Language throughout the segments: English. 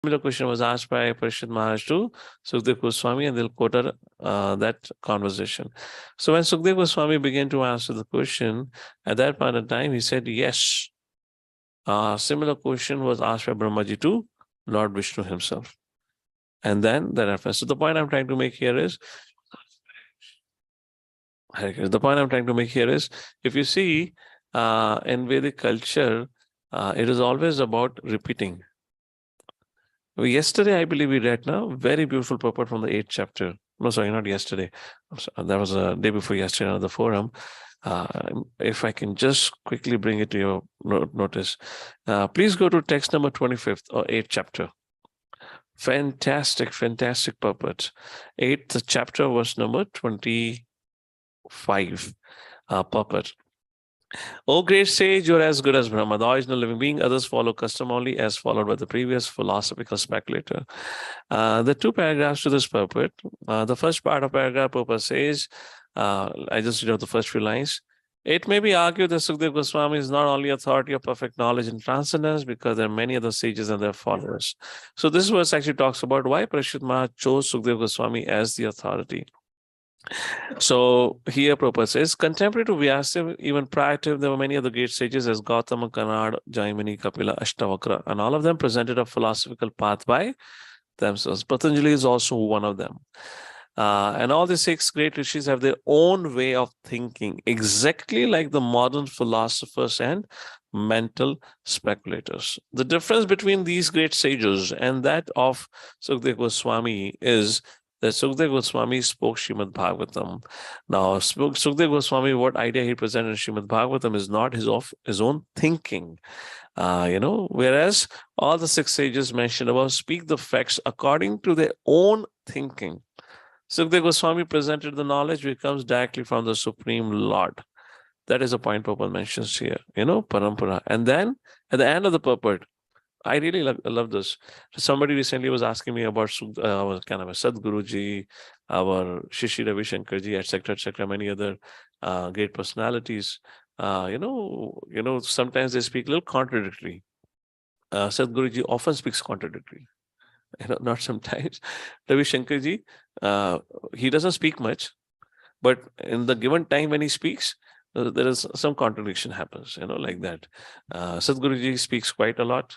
Similar question was asked by Parishad Maharaj to Sukhdev Goswami, and they'll quote that conversation. So when Sukhdev Goswami began to answer the question, at that point of time, he said, yes. Similar question was asked by Brahmaji to Lord Vishnu himself. And then the reference. So the point I'm trying to make here is, if you see in Vedic culture, it is always about repeating. Yesterday, I believe we read now very beautiful purport from the 8th chapter. No, sorry, not yesterday. That was a day before yesterday on the forum. If I can just quickly bring it to your notice. Please go to text number 25th or 8th chapter. Fantastic, fantastic purport. 8th chapter, verse number 25. Purport. O great sage, you're as good as Brahma, the original living being. Others follow custom only, as followed by the previous philosophical speculator. The two paragraphs to this purport. The first part of paragraph purport says, I just read out the first few lines. It may be argued that Sukhdev Goswami is not only authority of perfect knowledge and transcendence, because there are many other sages and their followers. So this verse actually talks about why Parishad Maharaj chose Sukhdev Goswami as the authority. So here Prabhupada says, contemporary to Vyasa, even prior to him, there were many other great sages as Gautama, Kanad, Jaimini, Kapila, Ashtavakra, and all of them presented a philosophical path by themselves. Patanjali is also one of them. And all the 6 great rishis have their own way of thinking, exactly like the modern philosophers and mental speculators. The difference between these great sages and that of Sukhdev Goswami is that Sukhdev Goswami spoke Srimad Bhagavatam. Now, Sukhdev Goswami, what idea he presented in Srimad Bhagavatam is not his own thinking. Whereas all the 6 sages mentioned above speak the facts according to their own thinking. Sukhdev Goswami presented the knowledge which comes directly from the Supreme Lord. That is a point Prabhupada mentions here, parampara. And then at the end of the purport, I really love this. Somebody recently was asking me about our kind of a Sadhguruji, our Shishi Ravi Shankarji, etc., many other great personalities. Sometimes they speak a little contradictory. Sadhguruji often speaks contradictory. Not sometimes. Ravi Shankarji, he doesn't speak much, but in the given time when he speaks, there is some contradiction happens, like that. Sadhguruji speaks quite a lot.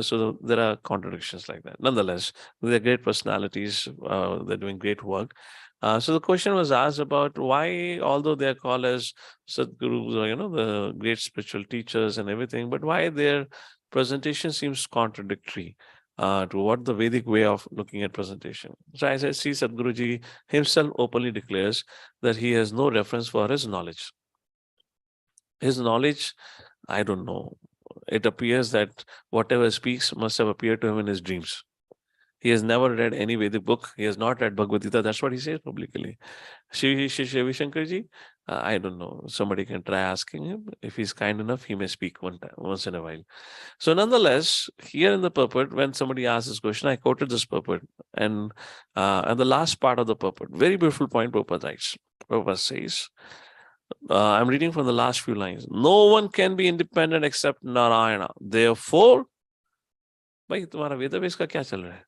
So there are contradictions like that. Nonetheless, they're great personalities. They're doing great work. So the question was asked about why, although they're called as Sadhgurus, the great spiritual teachers and everything, but why their presentation seems contradictory to what the Vedic way of looking at presentation. So as I see, Sadhguruji himself openly declares that he has no reference for his knowledge. His knowledge, I don't know. It appears that whatever speaks must have appeared to him in his dreams. He has never read any Vedic book. He has not read Bhagavad Gita. That's what he says publicly. Shri Shankarji, I don't know. Somebody can try asking him. If he's kind enough, he may speak once in a while. So nonetheless, here in the purport, when somebody asks this question, I quoted this purport. And the last part of the purport, very beautiful point Prabhupada writes. Prabhupada says, I'm reading from the last few lines. No one can be independent except Narayana. Therefore, भाई तुम्हारा वेदावेश का क्या चल रहा है?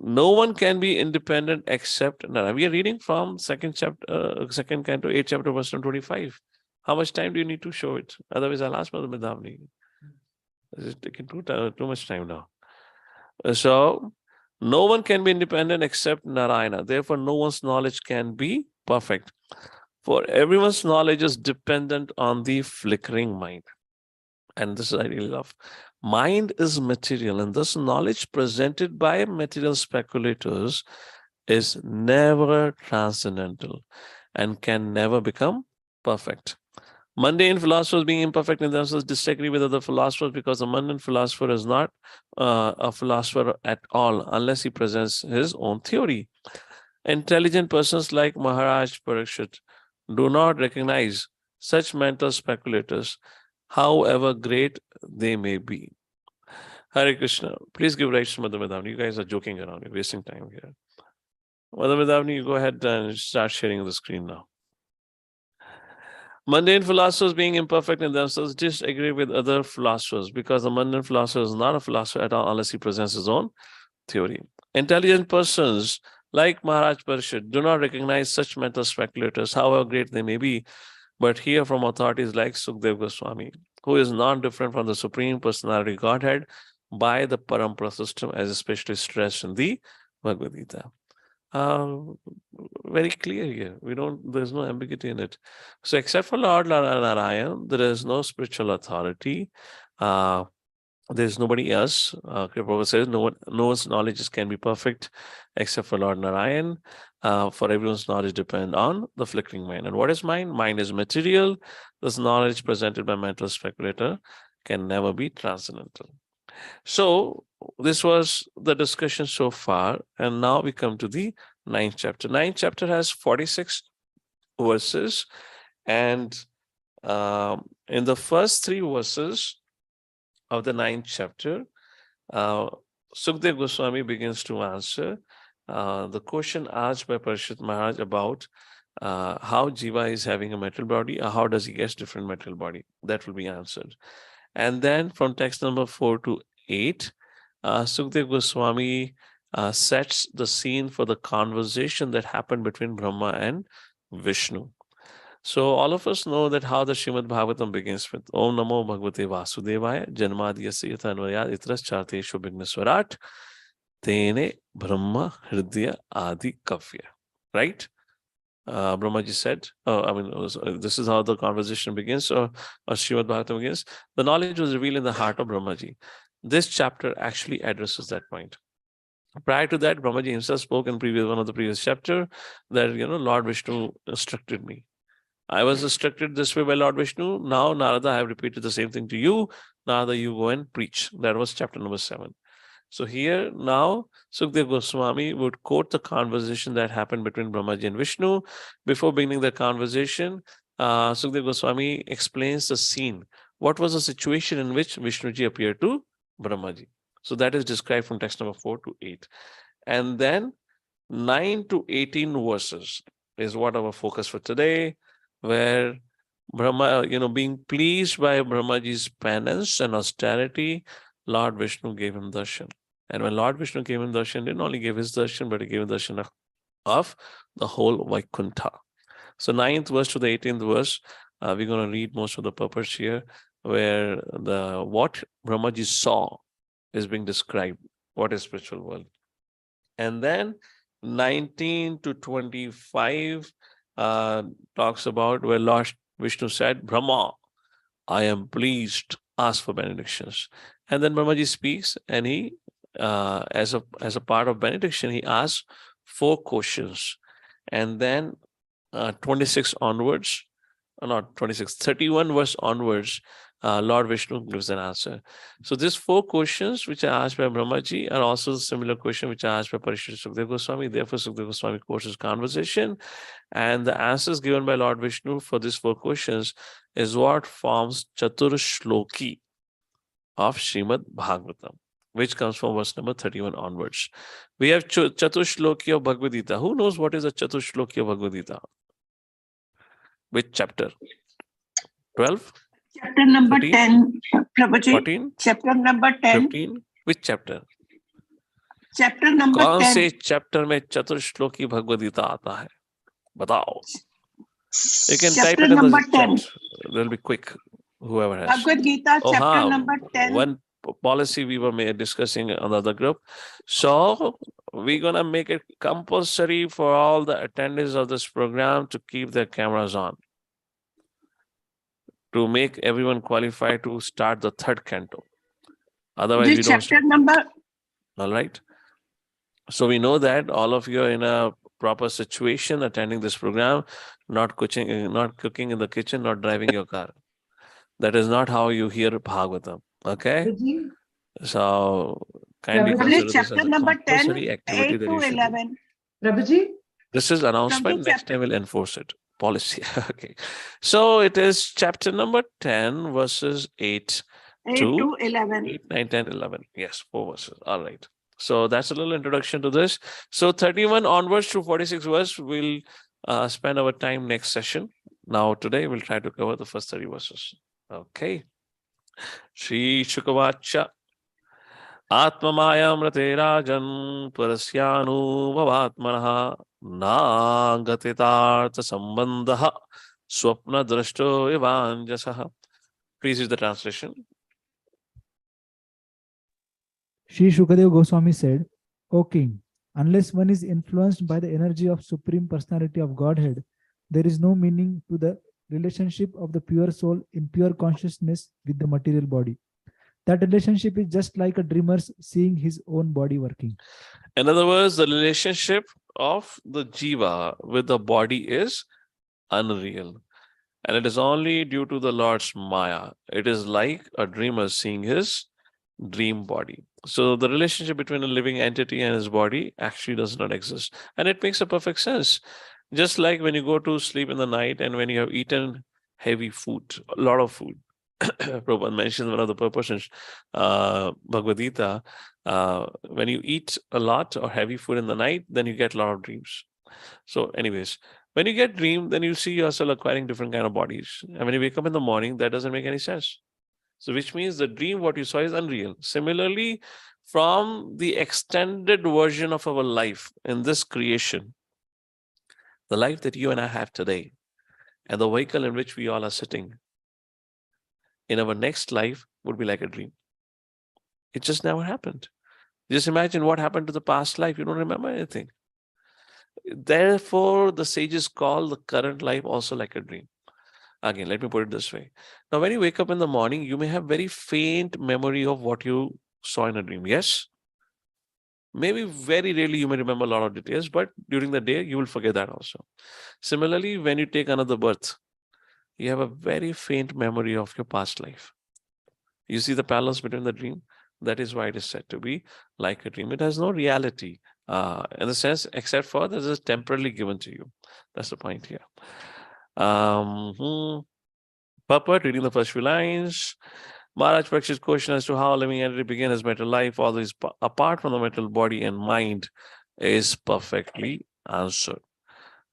No one can be independent except Narayana. We are reading from second Canto, 8th chapter, verse 25. How much time do you need to show it? Otherwise, I'll ask Madan Sundar. It's taking too much time now. So, no one can be independent except Narayana. Therefore, no one's knowledge can be perfect. For everyone's knowledge is dependent on the flickering mind. And this I really love. Mind is material, and this knowledge presented by material speculators is never transcendental and can never become perfect. Mundane philosophers, being imperfect in themselves, disagree with other philosophers because the mundane philosopher is not a philosopher at all unless he presents his own theory. Intelligent persons like Maharaj Parikshit do not recognize such mental speculators, however great they may be. Hare Krishna. Please give rights to Madam Medavani. You guys are joking around. You're wasting time here. Madam Medavani, you go ahead and start sharing the screen now. Mundane philosophers, being imperfect in themselves, disagree with other philosophers because the mundane philosopher is not a philosopher at all unless he presents his own theory. Intelligent persons like Maharaj Parishad do not recognize such mental speculators, however great they may be, but hear from authorities like Sukdev Goswami, who is not different from the Supreme Personality Godhead by the Parampara system, as especially stressed in the Bhagavad Gita. Very clear here. There's no ambiguity in it. So, except for Lord Narayan, there is no spiritual authority. There's nobody else. Prabhu says no one's knowledge can be perfect except for Lord Narayan. For everyone's knowledge depend on the flickering mind. And what is mind? Mind is material. This knowledge presented by mental speculator can never be transcendental. So this was the discussion so far. And now we come to the 9th chapter. 9th chapter has 46 verses. And in the first 3 verses of the 9th chapter, Sukdev Goswami begins to answer the question asked by Parishad Maharaj about how Jiva is having a material body, or how does he get different material body. That will be answered. And then from text number 4 to 8, Sukdev Goswami sets the scene for the conversation that happened between Brahma and Vishnu. So all of us know that how the Srimad Bhagavatam begins with Om Namo Bhagavate Vasudevaya Janmadhyasya Yathanvayat Itras Charteshu Vigneswarat Tene Brahma Hridaya Adi Kavya. Right? Brahmaji said, this is how the conversation begins, or Srimad Bhagavatam begins. The knowledge was revealed in the heart of Brahmaji. This chapter actually addresses that point. Prior to that, Brahmaji himself spoke in one of the previous chapter that, Lord Vishnu instructed me. I was instructed this way by Lord Vishnu. Now, Narada, I have repeated the same thing to you. Narada, you go and preach. That was chapter number 7. So here now, Sukdev Goswami would quote the conversation that happened between Brahmaji and Vishnu. Before beginning the conversation, Sukdev Goswami explains the scene. What was the situation in which Vishnuji appeared to Brahmaji? So that is described from text number 4 to 8. And then 9 to 18 verses is what our focus for today, where Brahma, being pleased by Brahmaji's penance and austerity, Lord Vishnu gave him darshan. And when Lord Vishnu gave him darshan, didn't only give his darshan, but he gave him darshan of the whole Vaikuntha. So 9th verse to the 18th verse, we're going to read most of the purpose here, where what Brahmaji saw is being described, what is spiritual world. And then 19 to 25 talks about where Lord Vishnu said, Brahma, I am pleased, ask for benedictions. And then Brahmaji speaks, and he, as a part of benediction, he asks 4 questions. And then 26 onwards, not 26, 31 verse onwards, Lord Vishnu gives an answer. So these 4 questions which are asked by Brahmaji are also the similar question which are asked by Parishad Sukdev Goswami. Therefore, Sukdev Goswami quotes his conversation, and the answers given by Lord Vishnu for these 4 questions is what forms Chatur Shloki of Srimad Bhagavatam, which comes from verse number 31 onwards. We have Chatur Shloki of Bhagavad Gita. Who knows what is a Chatur Shloki of Bhagavad Gita? Which chapter? 12? Chapter number 13? 10, Prabhuji. 14? Chapter number 10. 15? Which chapter? Chapter number कौन 10. से chapter में चतुर श्लोकी भगवद गीता आता है? बताओ. You can type it in the chat. They'll be quick. Whoever has. Bhagavad Gita, chapter number 10. One policy we were discussing on the other group. So we're gonna make it compulsory for all the attendees of this program to keep their cameras on, to make everyone qualified to start the 3rd canto. Otherwise, we don't chapter number. All right. So we know that all of you are in a proper situation attending this program, not cooking in the kitchen, not driving your car. That is not how you hear Bhagavatam. Okay? So kindly consider this as a compulsory activity that you should do. Prabhuji? This is announcement. Next time we'll enforce it. Policy. Okay. So it is chapter number 10, verses 8 to 11. 8, 9, 10, 11. Yes, 4 verses. All right. So that's a little introduction to this. So 31 onwards to 46 verse, we'll spend our time next session. Now, today we'll try to cover the first 30 verses. Okay. Shri Shukavacha Atmamayamrate Rajan Parasyanubhavatmanaha Nagatitartha Sambandha Swapna Drashto Evanjasaha. Please use the translation. Sri Shukadeva Goswami said, O king, unless one is influenced by the energy of Supreme Personality of Godhead, there is no meaning to the relationship of the pure soul in pure consciousness with the material body. That relationship is just like a dreamer seeing his own body working. In other words, the relationship of the jiva with the body is unreal. And it is only due to the Lord's Maya. It is like a dreamer seeing his dream body. So the relationship between a living entity and his body actually does not exist. And it makes a perfect sense. Just like when you go to sleep in the night and when you have eaten heavy food, a lot of food. Prabhupada mentions one of the purposes, Bhagavad Gita, when you eat a lot or heavy food in the night, then you get a lot of dreams. So anyways, when you get dream, then you see yourself acquiring different kind of bodies. And when you wake up in the morning, that doesn't make any sense. So which means the dream, what you saw is unreal. Similarly, from the extended version of our life in this creation, the life that you and I have today, and the vehicle in which we all are sitting, in our next life would be like a dream. It just never happened. Just imagine what happened to the past life. You don't remember anything. Therefore, the sages call the current life also like a dream. Again, let me put it this way. Now, when you wake up in the morning, you may have very faint memory of what you saw in a dream. Yes? Maybe very rarely you may remember a lot of details, but during the day, you will forget that also. Similarly, when you take another birth, you have a very faint memory of your past life. You see the parallels between the dream? That is why it is said to be like a dream. It has no reality in the sense, except for that it is temporarily given to you. That's the point here. Purport, reading the first few lines. Maharaj Parikshit's question as to how a living entity begins his material life, although is apart from the material body and mind, is perfectly answered.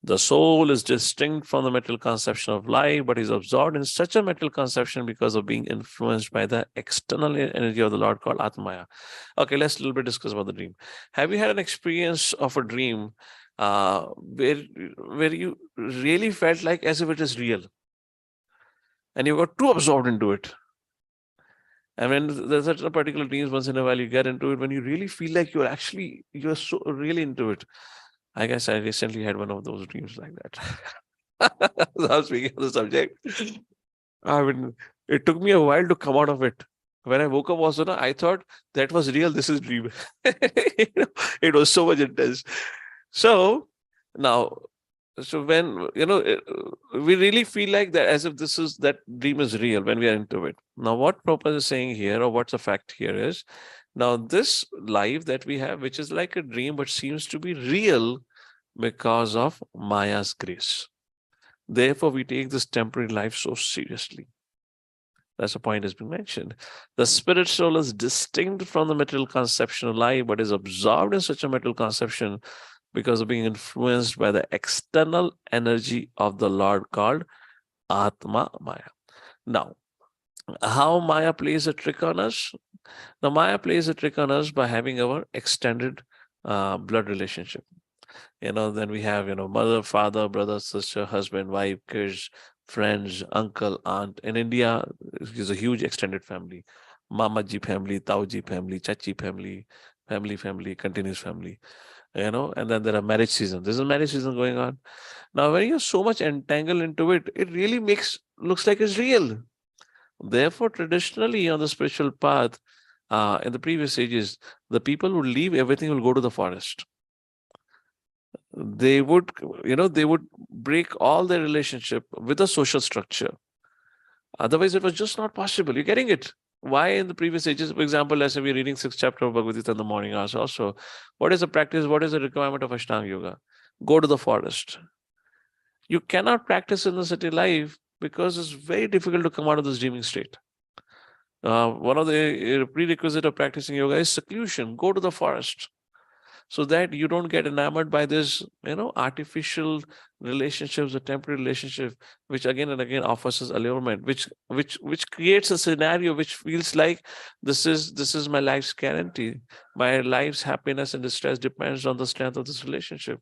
The soul is distinct from the material conception of life, but is absorbed in such a material conception because of being influenced by the external energy of the Lord called Atmaya. Okay, let's a little bit discuss about the dream. Have you had an experience of a dream where you really felt like as if it is real, and you got too absorbed into it? And when there's a particular dreams, once in a while you get into it, when you really feel like you're so really into it. I guess I recently had one of those dreams like that. I was speaking of the subject. I mean, it took me a while to come out of it. When I woke up also, I thought that was real. This is dream. It was so much intense. So now, when, we really feel like that as if that dream is real when we are into it. Now, what Prabhupada is saying here, or what's the fact here is, now this life that we have, which is like a dream, but seems to be real because of Maya's grace. Therefore, we take this temporary life so seriously. That's the point has been mentioned. The spirit soul is distinct from the material conception of life, but is absorbed in such a material conception because of being influenced by the external energy of the Lord called Atma Maya. Now, how Maya plays a trick on us? Now, Maya plays a trick on us by having our extended blood relationship. Then we have, mother, father, brother, sister, husband, wife, kids, friends, uncle, aunt. In India, it's a huge extended family. Mamaji family, Tauji family, Chachi family, continuous family. And then there are marriage season. There's a marriage season going on. Now, when you're so much entangled into it, it really looks like it's real. Therefore, traditionally on the spiritual path, in the previous ages, the people who leave everything will go to the forest. They would break all their relationship with the social structure. Otherwise, it was just not possible. You're getting it. Why in the previous ages, for example, let's say we're reading 6th chapter of Bhagavad Gita in the morning hours also. What is the practice? What is the requirement of Ashtanga Yoga? Go to the forest. You cannot practice in the city life because it's very difficult to come out of this dreaming state. One of the prerequisites of practicing yoga is seclusion. Go to the forest. so that you don't get enamored by this, artificial relationships or temporary relationship, which again and again offers us allurement, which creates a scenario which feels like this is my life's guarantee. My life's happiness and distress depends on the strength of this relationship.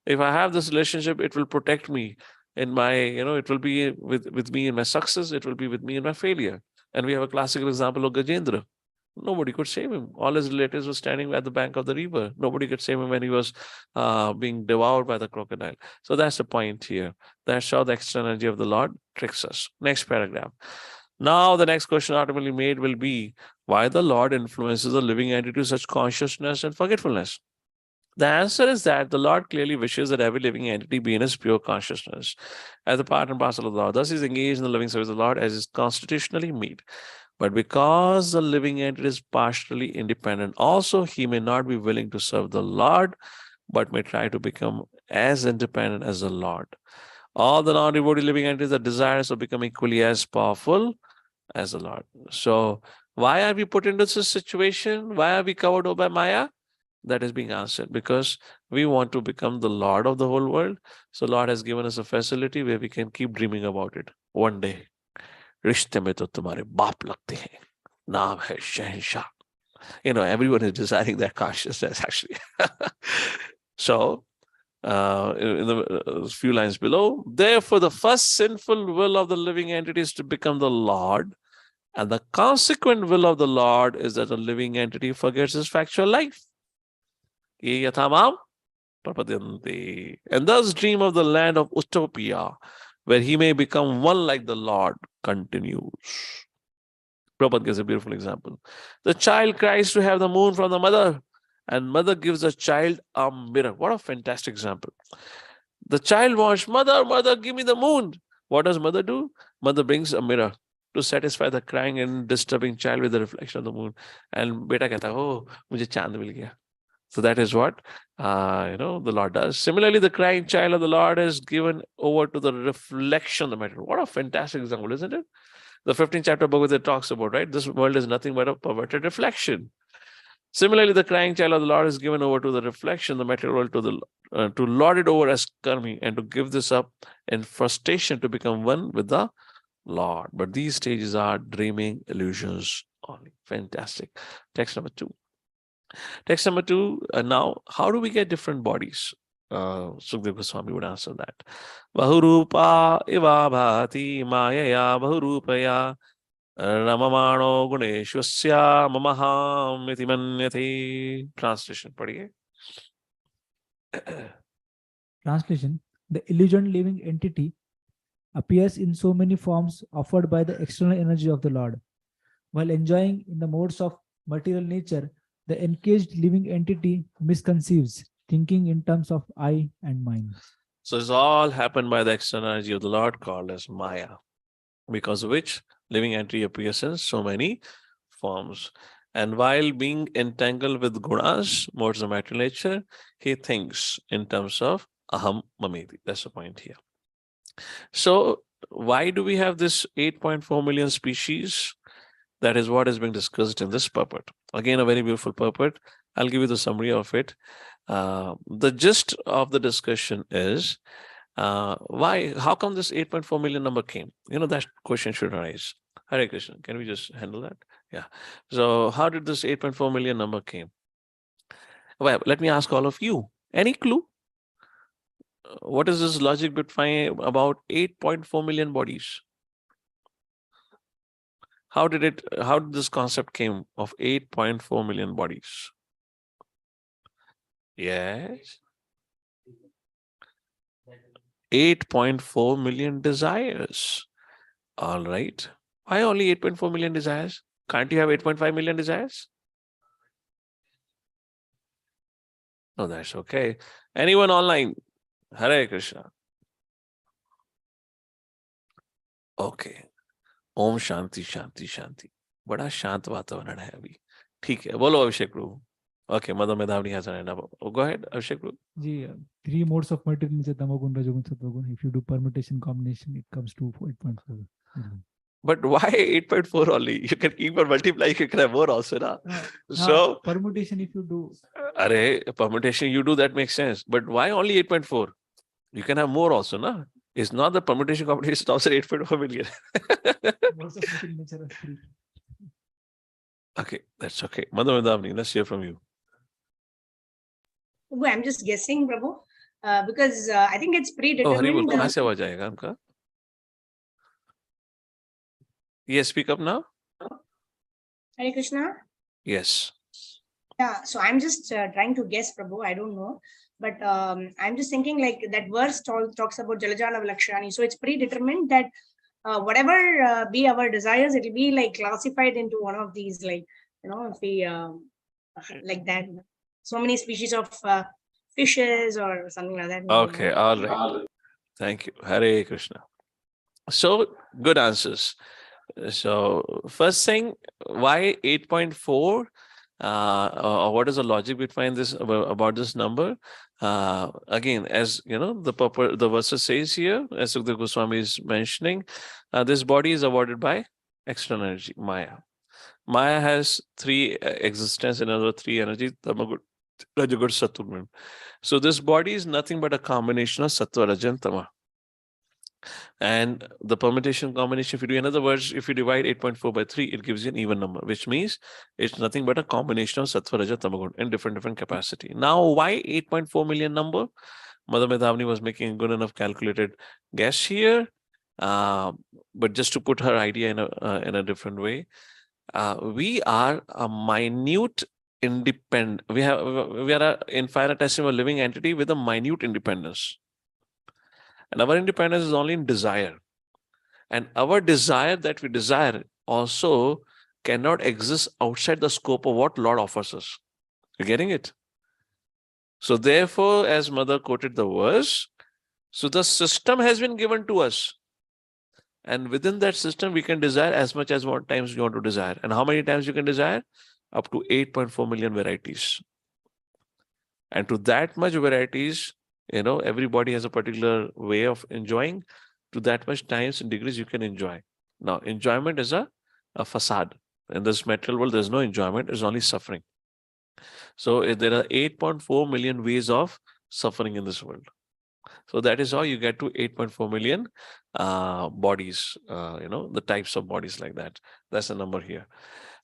If I have this relationship, it will protect me in my, it will be with me in my success, it will be with me in my failure. And we have a classical example of Gajendra. Nobody could save him. All his relatives were standing at the bank of the river. Nobody could save him when he was being devoured by the crocodile. So that's the point here. That's how the external energy of the Lord tricks us. Next paragraph. Now, the next question ultimately made will be why the Lord influences the living entity to such consciousness and forgetfulness. The answer is that the Lord clearly wishes that every living entity be in his pure consciousness as a part and parcel of the Lord. Thus, he is engaged in the living service of the Lord as is constitutionally meet. But because the living entity is partially independent, also he may not be willing to serve the Lord, but may try to become as independent as the Lord. All the non-devotee living entities are desirous of becoming equally as powerful as the Lord. So, why are we put into this situation? Why are we covered over by Maya? That is being answered because we want to become the Lord of the whole world. So Lord has given us a facility where we can keep dreaming about it. One day, रिश्ते में तो तुम्हारे बाप लगते हैं, नाम है शहंशाह. Everyone is desiring that consciousness actually. So, in the few lines below, therefore the first sinful will of the living entity is to become the Lord, and the consequent will of the Lord is that the living entity forgets his factual life. And thus dream of the land of utopia, where he may become one like the Lord, continues. Prabhupada gives a beautiful example. The child cries to have the moon from the mother, and mother gives the child a mirror. What a fantastic example. The child wants, mother, give me the moon. What does mother do? Mother brings a mirror to satisfy the crying and disturbing child with the reflection of the moon. And beta kehta, oh, mujhe chand mil gaya. So that is what, the Lord does. Similarly, the crying child of the Lord is given over to the reflection of the matter. What a fantastic example, isn't it? The 15th chapter of Bhagavat talks about, right? This world is nothing but a perverted reflection. Similarly, the crying child of the Lord is given over to the reflection, the material world, to lord it over as karmi and to give this up in frustration to become one with the Lord. But these stages are dreaming illusions only. Fantastic. Text number 2. Text number 2, now, how do we get different bodies? Sukdev Goswami would answer that. Bahurupa iva bhati mayaya bahurupaya ramamano guneshwasya mamaham iti manyate. Translation, padhiye. Translation: the illusion living entity appears in so many forms offered by the external energy of the Lord. While enjoying in the modes of material nature, the encaged living entity misconceives, thinking in terms of I and mine. So it's all happened by the external energy of the Lord called as Maya, because of which living entity appears in so many forms. And while being entangled with gunas, modes of material nature, he thinks in terms of aham mameti. That's the point here. So why do we have this 8.4 million species? That is what is being discussed in this purport. Again, a very beautiful purport. I'll give you the summary of it. The gist of the discussion is how come this 8.4 million number came? That question should arise. Hare Krishna, can we just handle that? Yeah. So how did this 8.4 million number came? Well, let me ask all of you. Any clue? What is this logic between about 8.4 million bodies? How did this concept came of 8.4 million bodies? Yes. 8.4 million desires. All right. Why only 8.4 million desires? Can't you have 8.5 million desires? No, that's okay. Anyone online? Hare Krishna. Okay. Om Shanti शांति शांति. बड़ा शांत वातावरण है अभी. ठीक है. बोलो अभिषेक प्रभु. Okay, Mother Medhavani has an hand up. Oh, go ahead, Abhishek Prabhu. Ji, 3 modes of material nature, tamagun, rajogun, sattvagun. If you do permutation combination, it comes to 8.4. But why 8.4 only? You can keep on multiplying, you can have more also, na? So permutation if you do. Array, permutation, you do that makes sense. But why only 8.4? You can have more also, no? It's not the permutation competition stops at 8.4 million. Okay, that's okay. Madam Madhavni, let's hear from you. Well, I'm just guessing, Prabhu, because I think it's Oh, predetermined. Haribol, कहाँ से आवाज आएगा आपका? Yes, speak up now. Hare Krishna. Yes. Yeah, so I'm just trying to guess, Prabhu. I don't know, but I'm just thinking like that verse talks about Jalajala Vilakshani. So it's predetermined that whatever be our desires, it will be like classified into one of these, like, if we like that, so many species of fishes or something like that. Okay, all right. Thank you. Hare Krishna. So, good answers. So, first thing, why 8.4? Or what is the logic behind this about this number? Again, as you know, the verse says here, as Sukdev Goswami is mentioning, this body is awarded by external energy, Maya. Maya has three existence, in other words, three energies, Tamagud, Rajagud, Sattva. So this body is nothing but a combination of Sattva, Raja, and Tama. And the permutation combination, if you do, in other words, if you divide 8.4 by 3, it gives you an even number, which means it's nothing but a combination of Sattva, Raja, Tamagun in different capacity. Now, why 8.4 million number? Mother Medhavni was making a good enough calculated guess here. But just to put her idea in a different way, we are a minute independent. We are an infinitesimal living entity with a minute independence. And our independence is only in desire. And our desire that we desire also cannot exist outside the scope of what Lord offers us. You're getting it? So therefore, as Mother quoted the verse, so the system has been given to us. And within that system, we can desire as much as what times you want to desire. And how many times you can desire? Up to 8.4 million varieties. And to that much varieties, everybody has a particular way of enjoying. To that much times and degrees you can enjoy. Now, enjoyment is a facade. In this material world, there's no enjoyment, there's only suffering. So there are 8.4 million ways of suffering in this world. So that is how you get to 8.4 million bodies, the types of bodies like that. That's the number here.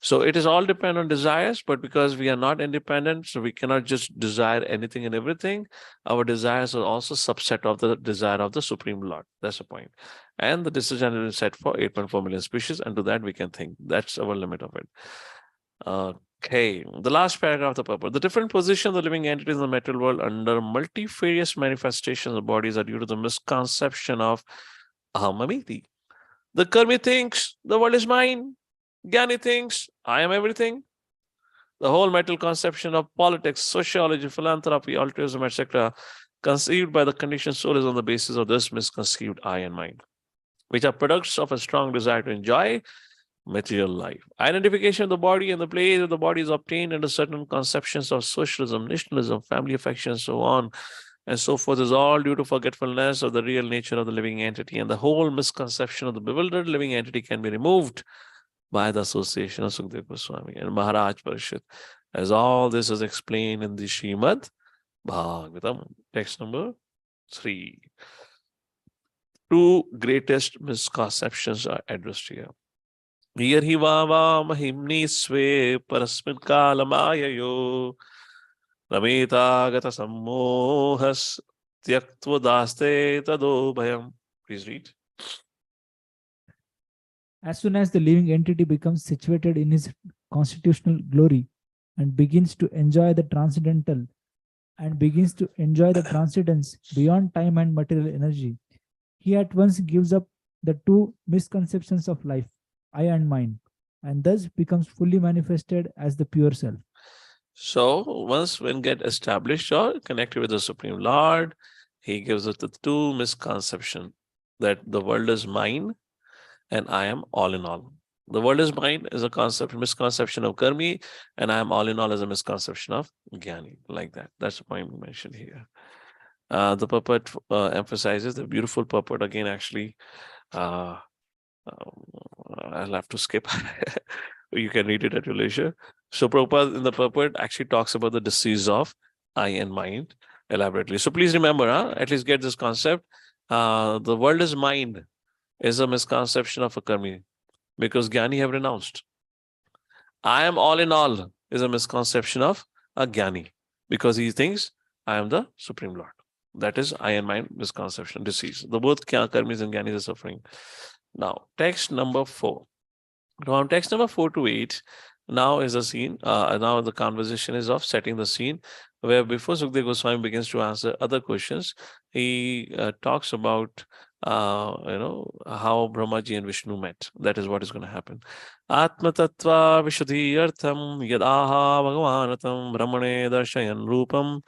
So it is all dependent on desires, but because we are not independent, so we cannot just desire anything and everything. Our desires are also subset of the desire of the Supreme Lord. That's the point. And the decision is set for 8.4 million species, and to that we can think. That's our limit of it. Okay, the last paragraph of the purport. The different positions of the living entities in the material world under multifarious manifestations of bodies are due to the misconception of ahamamiti. The karmi thinks the world is mine. Jnani thinks I am everything. The whole mental conception of politics, sociology, philanthropy, altruism, etc., conceived by the conditioned soul is on the basis of this misconceived I and mine, which are products of a strong desire to enjoy material life. Identification of the body and the place of the body is obtained under certain conceptions of socialism, nationalism, family affection, so on and so forth, is all due to forgetfulness of the real nature of the living entity. And the whole misconception of the bewildered living entity can be removed by the association of Sukdev Goswami and Maharaj Parishad, as all this is explained in the Srimad Bhagavatam, text number 3. Two greatest misconceptions are addressed here. Yerhi vava mahimni sve parasmin kalamayayo rameta gata sammohas tyaktva daste tado bhayam. Please read. As soon as the living entity becomes situated in his constitutional glory and begins to enjoy the transcendental and begins to enjoy the transcendence beyond time and material energy, he at once gives up the two misconceptions of life, I and mine, and thus becomes fully manifested as the pure self. So once when get established or connected with the Supreme Lord, he gives us the two misconceptions that the world is mine and I am all in all. The world is mine is a misconception of karmi, and I am all in all is a misconception of jnani, like that. That's the point we mentioned here. The purport emphasizes the beautiful purport again, actually. I'll have to skip. You can read it at your leisure. So Prabhupada in the purport actually talks about the disease of eye and mind elaborately. So please remember, at least get this concept. The world is mind is a misconception of a karmi because Gyani have renounced. I am all in all is a misconception of a Gyani because he thinks I am the Supreme Lord. That is I and mind misconception, disease. The both karmis and Gyanis are suffering. Now, text number 4. From text number 4 to 8, now is a scene. Now the conversation is of setting the scene, where before Sukdev Goswami begins to answer other questions, he talks about how Brahmaji and Vishnu met. That is what is going to happen. Atma tattva vishuddhi artham yadaha bhagavanatam brahmane darshayan rupam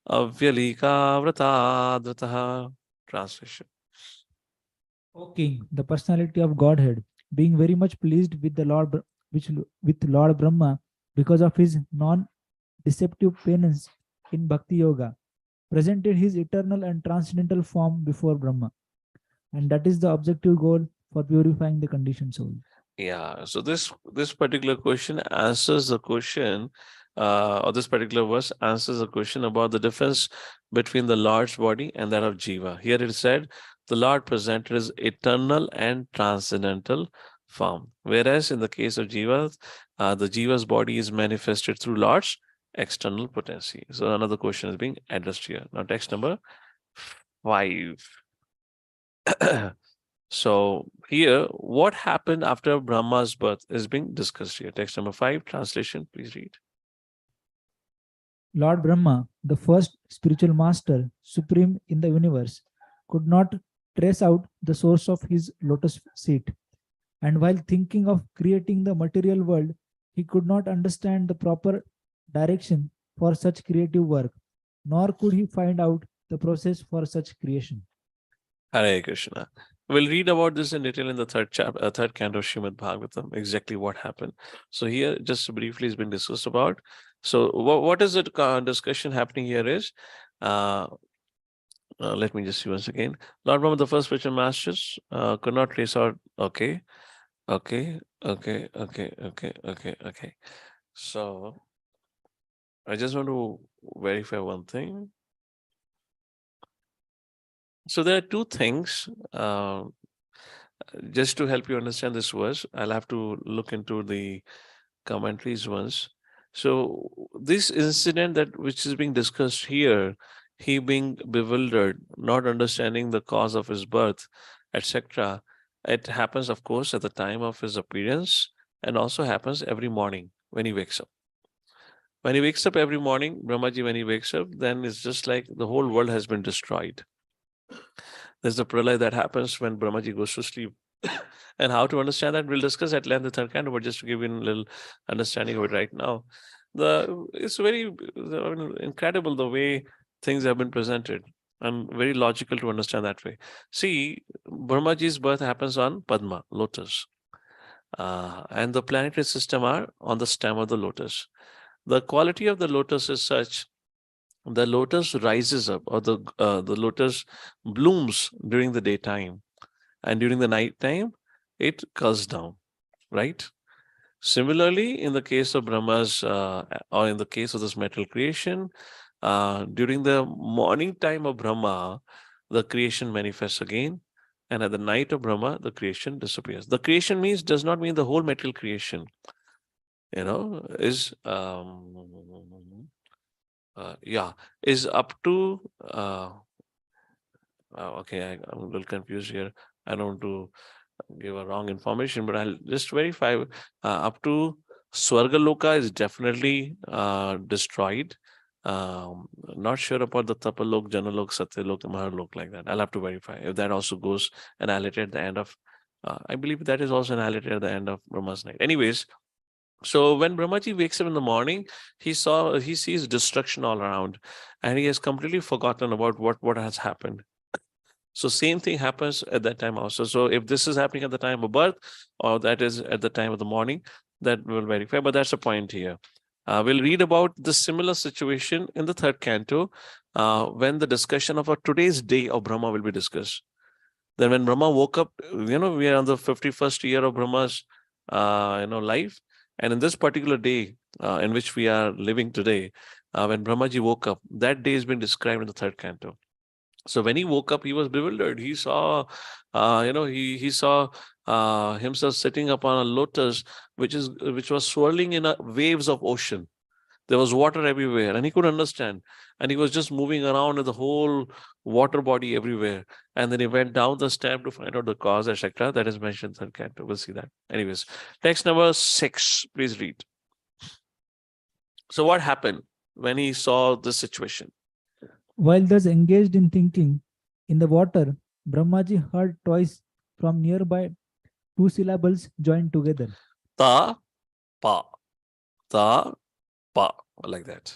avyalika vratadvrataha. Translation. O King, the personality of Godhead, being very much pleased with the Lord, with Lord Brahma, because of his non-deceptive penance in Bhakti Yoga, presented his eternal and transcendental form before Brahma, and that is the objective goal for purifying the conditioned soul. Yeah. So this particular question answers the question, or this particular verse answers the question about the difference between the Lord's body and that of Jiva. Here it said, the Lord presented his eternal and transcendental form. Whereas in the case of Jiva, the Jiva's body is manifested through Lord's external potency. So another question is being addressed here. Now text number 5. So here, what happened after Brahma's birth is being discussed here. Text number 5, translation, please read. Lord Brahma, the first spiritual master, supreme in the universe, could not trace out the source of his lotus seat. And while thinking of creating the material world, he could not understand the proper direction for such creative work, nor could he find out the process for such creation. Hare Krishna. We'll read about this in detail in the third canto of Srimad Bhagavatam, exactly what happened. So here, just briefly, has been discussed about. So what is the discussion happening here is, let me just see once again. Lord Brahma, the first spiritual masters, could not trace out. Okay. So I just want to verify one thing. So there are two things, just to help you understand this verse. I'll have to look into the commentaries once. So this incident which is being discussed here, he being bewildered, not understanding the cause of his birth, etc. It happens, of course, at the time of his appearance, and also happens every morning when he wakes up. When he wakes up every morning, Brahmaji, when he wakes up, then it's just like the whole world has been destroyed. There's the pralay that happens when Brahmaji goes to sleep. And how to understand that, we'll discuss at length the third canto, but just to give you a little understanding of it right now. It's very incredible the way things have been presented, and very logical to understand that way. See, Brahmaji's birth happens on Padma, lotus. And the planetary system are on the stem of the lotus. The quality of the lotus is such, the lotus rises up, or the lotus blooms during the daytime, and during the night time it curls down, right? Similarly, in the case of Brahma's, or in the case of this material creation, during the morning time of Brahma, the creation manifests again, and at the night of Brahma, the creation disappears. The creation does not mean the whole material creation, is is up to okay, I'm a little confused here. I don't want to give a wrong information, but I'll just verify. Up to Swargaloka is definitely destroyed. Not sure about the Tapalok, Janalok, Satyalok, Mahalok, like that. I'll have to verify if that also goes annihilated at the end of I believe that is also annihilated at the end of Brahma's night. Anyways, so when Brahmaji wakes up in the morning, he sees destruction all around, and he has completely forgotten about what has happened. So same thing happens at that time also. So if this is happening at the time of birth, or that is at the time of the morning, that will verify. But that's the point here. We'll read about the similar situation in the third canto, when the discussion of today's day of Brahma will be discussed. Then when Brahma woke up, we are on the 51st year of Brahma's life. And in this particular day in which we are living today, when Brahmaji woke up, that day has been described in the third canto. So when he woke up, he was bewildered. He saw, he saw himself sitting upon a lotus, which was swirling in waves of ocean. There was water everywhere, and he could understand. And he was just moving around in the whole water body everywhere. And then he went down the step to find out the cause, etc. That is mentioned in third canto. We'll see that. Anyways, text number 6. Please read. So what happened when he saw this situation? While thus engaged in thinking in the water, Brahmaji heard twice from nearby 2 syllables joined together. Ta, pa. Ta, pa. Like that.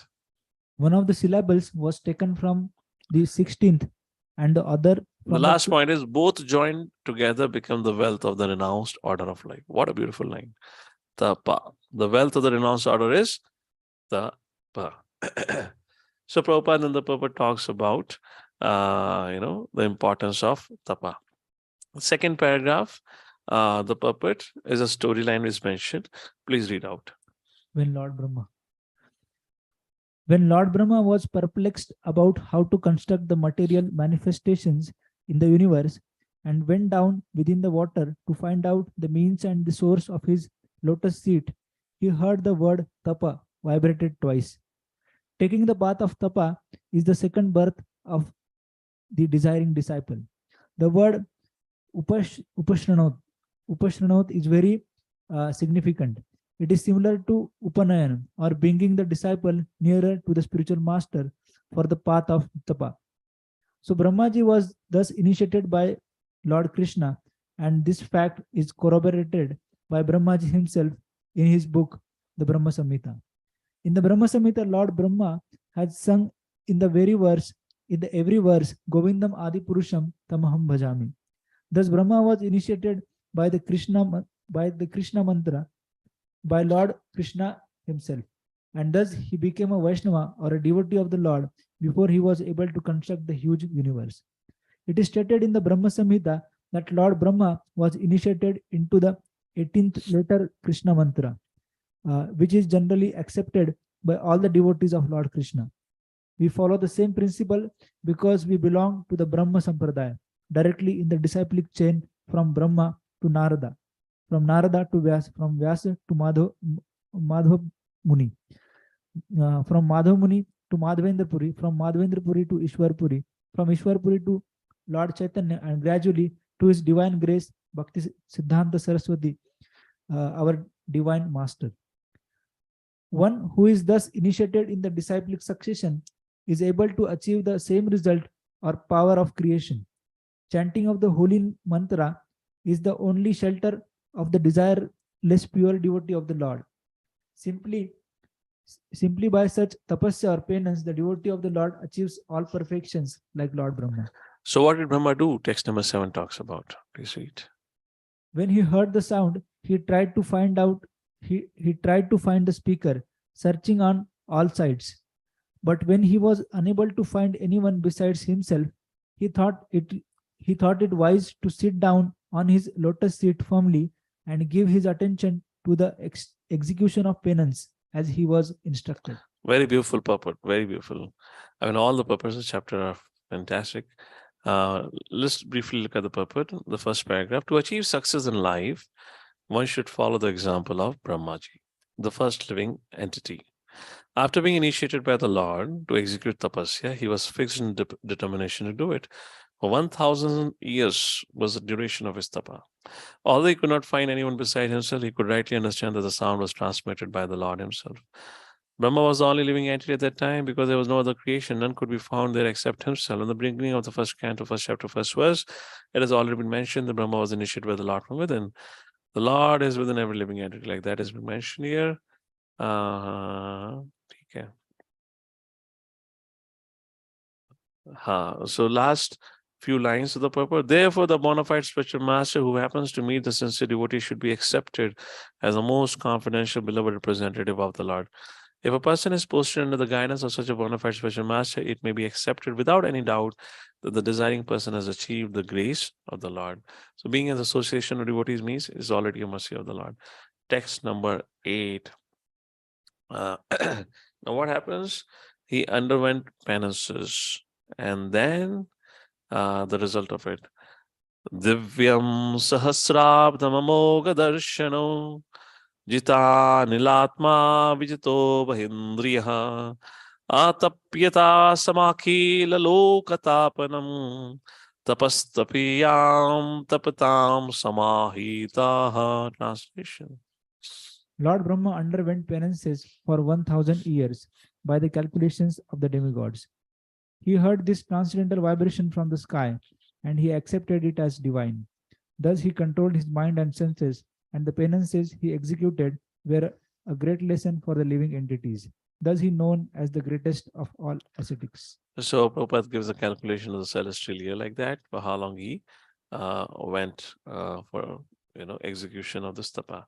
One of the syllables was taken from the 16th and the other from the last point is both joined together become the wealth of the renounced order of life. What a beautiful line. Tapa. The wealth of the renounced order is tapa. So Prabhupada and the Prabhupada talks about the importance of tapa. The second paragraph, the puppet is a storyline is mentioned. Please read out. When Lord Brahma was perplexed about how to construct the material manifestations in the universe and went down within the water to find out the means and the source of his lotus seat, he heard the word tapa vibrated twice. Taking the path of tapa is the second birth of the desiring disciple. The word upashranot is very significant. It is similar to Upanayan, or bringing the disciple nearer to the spiritual master for the path of tapa. So Brahmaji was thus initiated by Lord Krishna, and this fact is corroborated by Brahmaji himself in his book, the Brahma Samhita. In the Brahma Samhita, Lord Brahma had sung in every verse, Govindam Adi Purusham Tamaham Bhajami. Thus Brahma was initiated by the Krishna mantra by Lord Krishna himself, and thus he became a Vaishnava or a devotee of the Lord before he was able to construct the huge universe. It is stated in the Brahma Samhita that Lord Brahma was initiated into the 18th letter Krishna mantra, which is generally accepted by all the devotees of Lord Krishna. We follow the same principle because we belong to the Brahma Sampradaya, directly in the disciplic chain from Brahma to Narada, from Narada to Vyasa, from Vyasa to Madhav Muni, from Madhav Muni to Madhavendra Puri, from Madhavendra Puri to Ishwar Puri, from Ishwar Puri to Lord Chaitanya, and gradually to His Divine Grace, Bhakti Siddhanta Saraswati, our Divine Master. One who is thus initiated in the disciplic succession is able to achieve the same result or power of creation. Chanting of the holy mantra is the only shelter of the desireless pure devotee of the Lord. Simply by such tapasya or penance, the devotee of the Lord achieves all perfections like Lord Brahma. So what did Brahma do? Text number 7 talks about. Please read. When he heard the sound, he tried to find the speaker, searching on all sides. But when he was unable to find anyone besides himself, he thought it wise to sit down on his lotus seat firmly and give his attention to the execution of penance as he was instructed. Very beautiful purport. Very beautiful. I mean, all the purports of the chapter are fantastic. Let's briefly look at the purport. The first paragraph. To achieve success in life, one should follow the example of Brahmaji, the first living entity. After being initiated by the Lord to execute tapasya, he was fixed in determination to do it. For 1,000 years was the duration of his tapa. Although he could not find anyone beside himself, he could rightly understand that the sound was transmitted by the Lord himself. Brahma was the only living entity at that time because there was no other creation. None could be found there except himself. In the beginning of the first canto, first chapter, first verse, it has already been mentioned that Brahma was initiated by the Lord from within. The Lord is within every living entity, like that has been mentioned here. Okay. So last few lines of the purport. Therefore, the bona fide spiritual master who happens to meet the sincere devotee should be accepted as the most confidential, beloved representative of the Lord. If a person is posted under the guidance of such a bona fide spiritual master, it may be accepted without any doubt that the desiring person has achieved the grace of the Lord. So being in association of devotees means is already a mercy of the Lord. text number 8. Now what happens? He underwent penances, and then the result of it. Divyam sahasrabdam amoga darshano jita nilatma vijito bahindriya atapyata samakila lokatapanam tapastapiyam tapatam samahitaha. Translation. Lord Brahma underwent penances for 1000 years by the calculations of the demigods. He heard this transcendental vibration from the sky, and he accepted it as divine. Thus he controlled his mind and senses, and the penances he executed were a great lesson for the living entities. Thus he known as the greatest of all ascetics. So Prabhupada gives a calculation of the celestial year like that, for how long he went for execution of this tapa.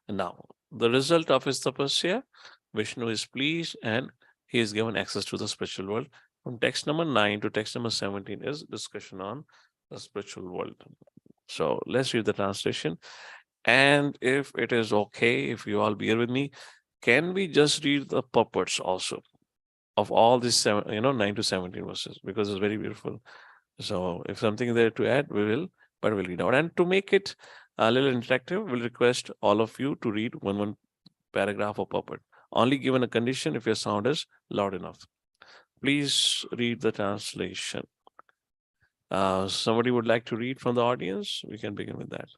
And now the result of his tapasya, Vishnu is pleased and he is given access to the spiritual world. From text number 9 to text number 17 is discussion on the spiritual world. So let's read the translation. And if it is okay, if you all bear with me, can we just read the purports also of all these 9 to 17 verses, because it's very beautiful. So if something is there to add, we will, but we'll read out. And to make it a little interactive, we'll request all of you to read one paragraph of purport. Only given a condition if your sound is loud enough. Please read the translation. Somebody would like to read from the audience? We can begin with that.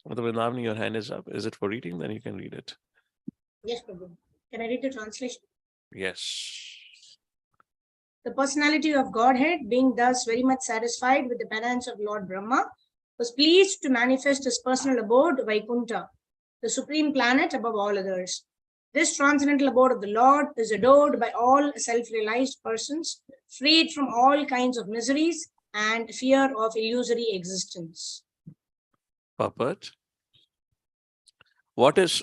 Vrindavan, your hand is up. Is it for reading? Then you can read it. Yes, Prabhu. Can I read the translation? Yes. The personality of Godhead, being thus very much satisfied with the penance of Lord Brahma, was pleased to manifest his personal abode, Vaikuntha, the supreme planet above all others. This transcendental abode of the Lord is adored by all self-realized persons, freed from all kinds of miseries and fear of illusory existence. Purport. What is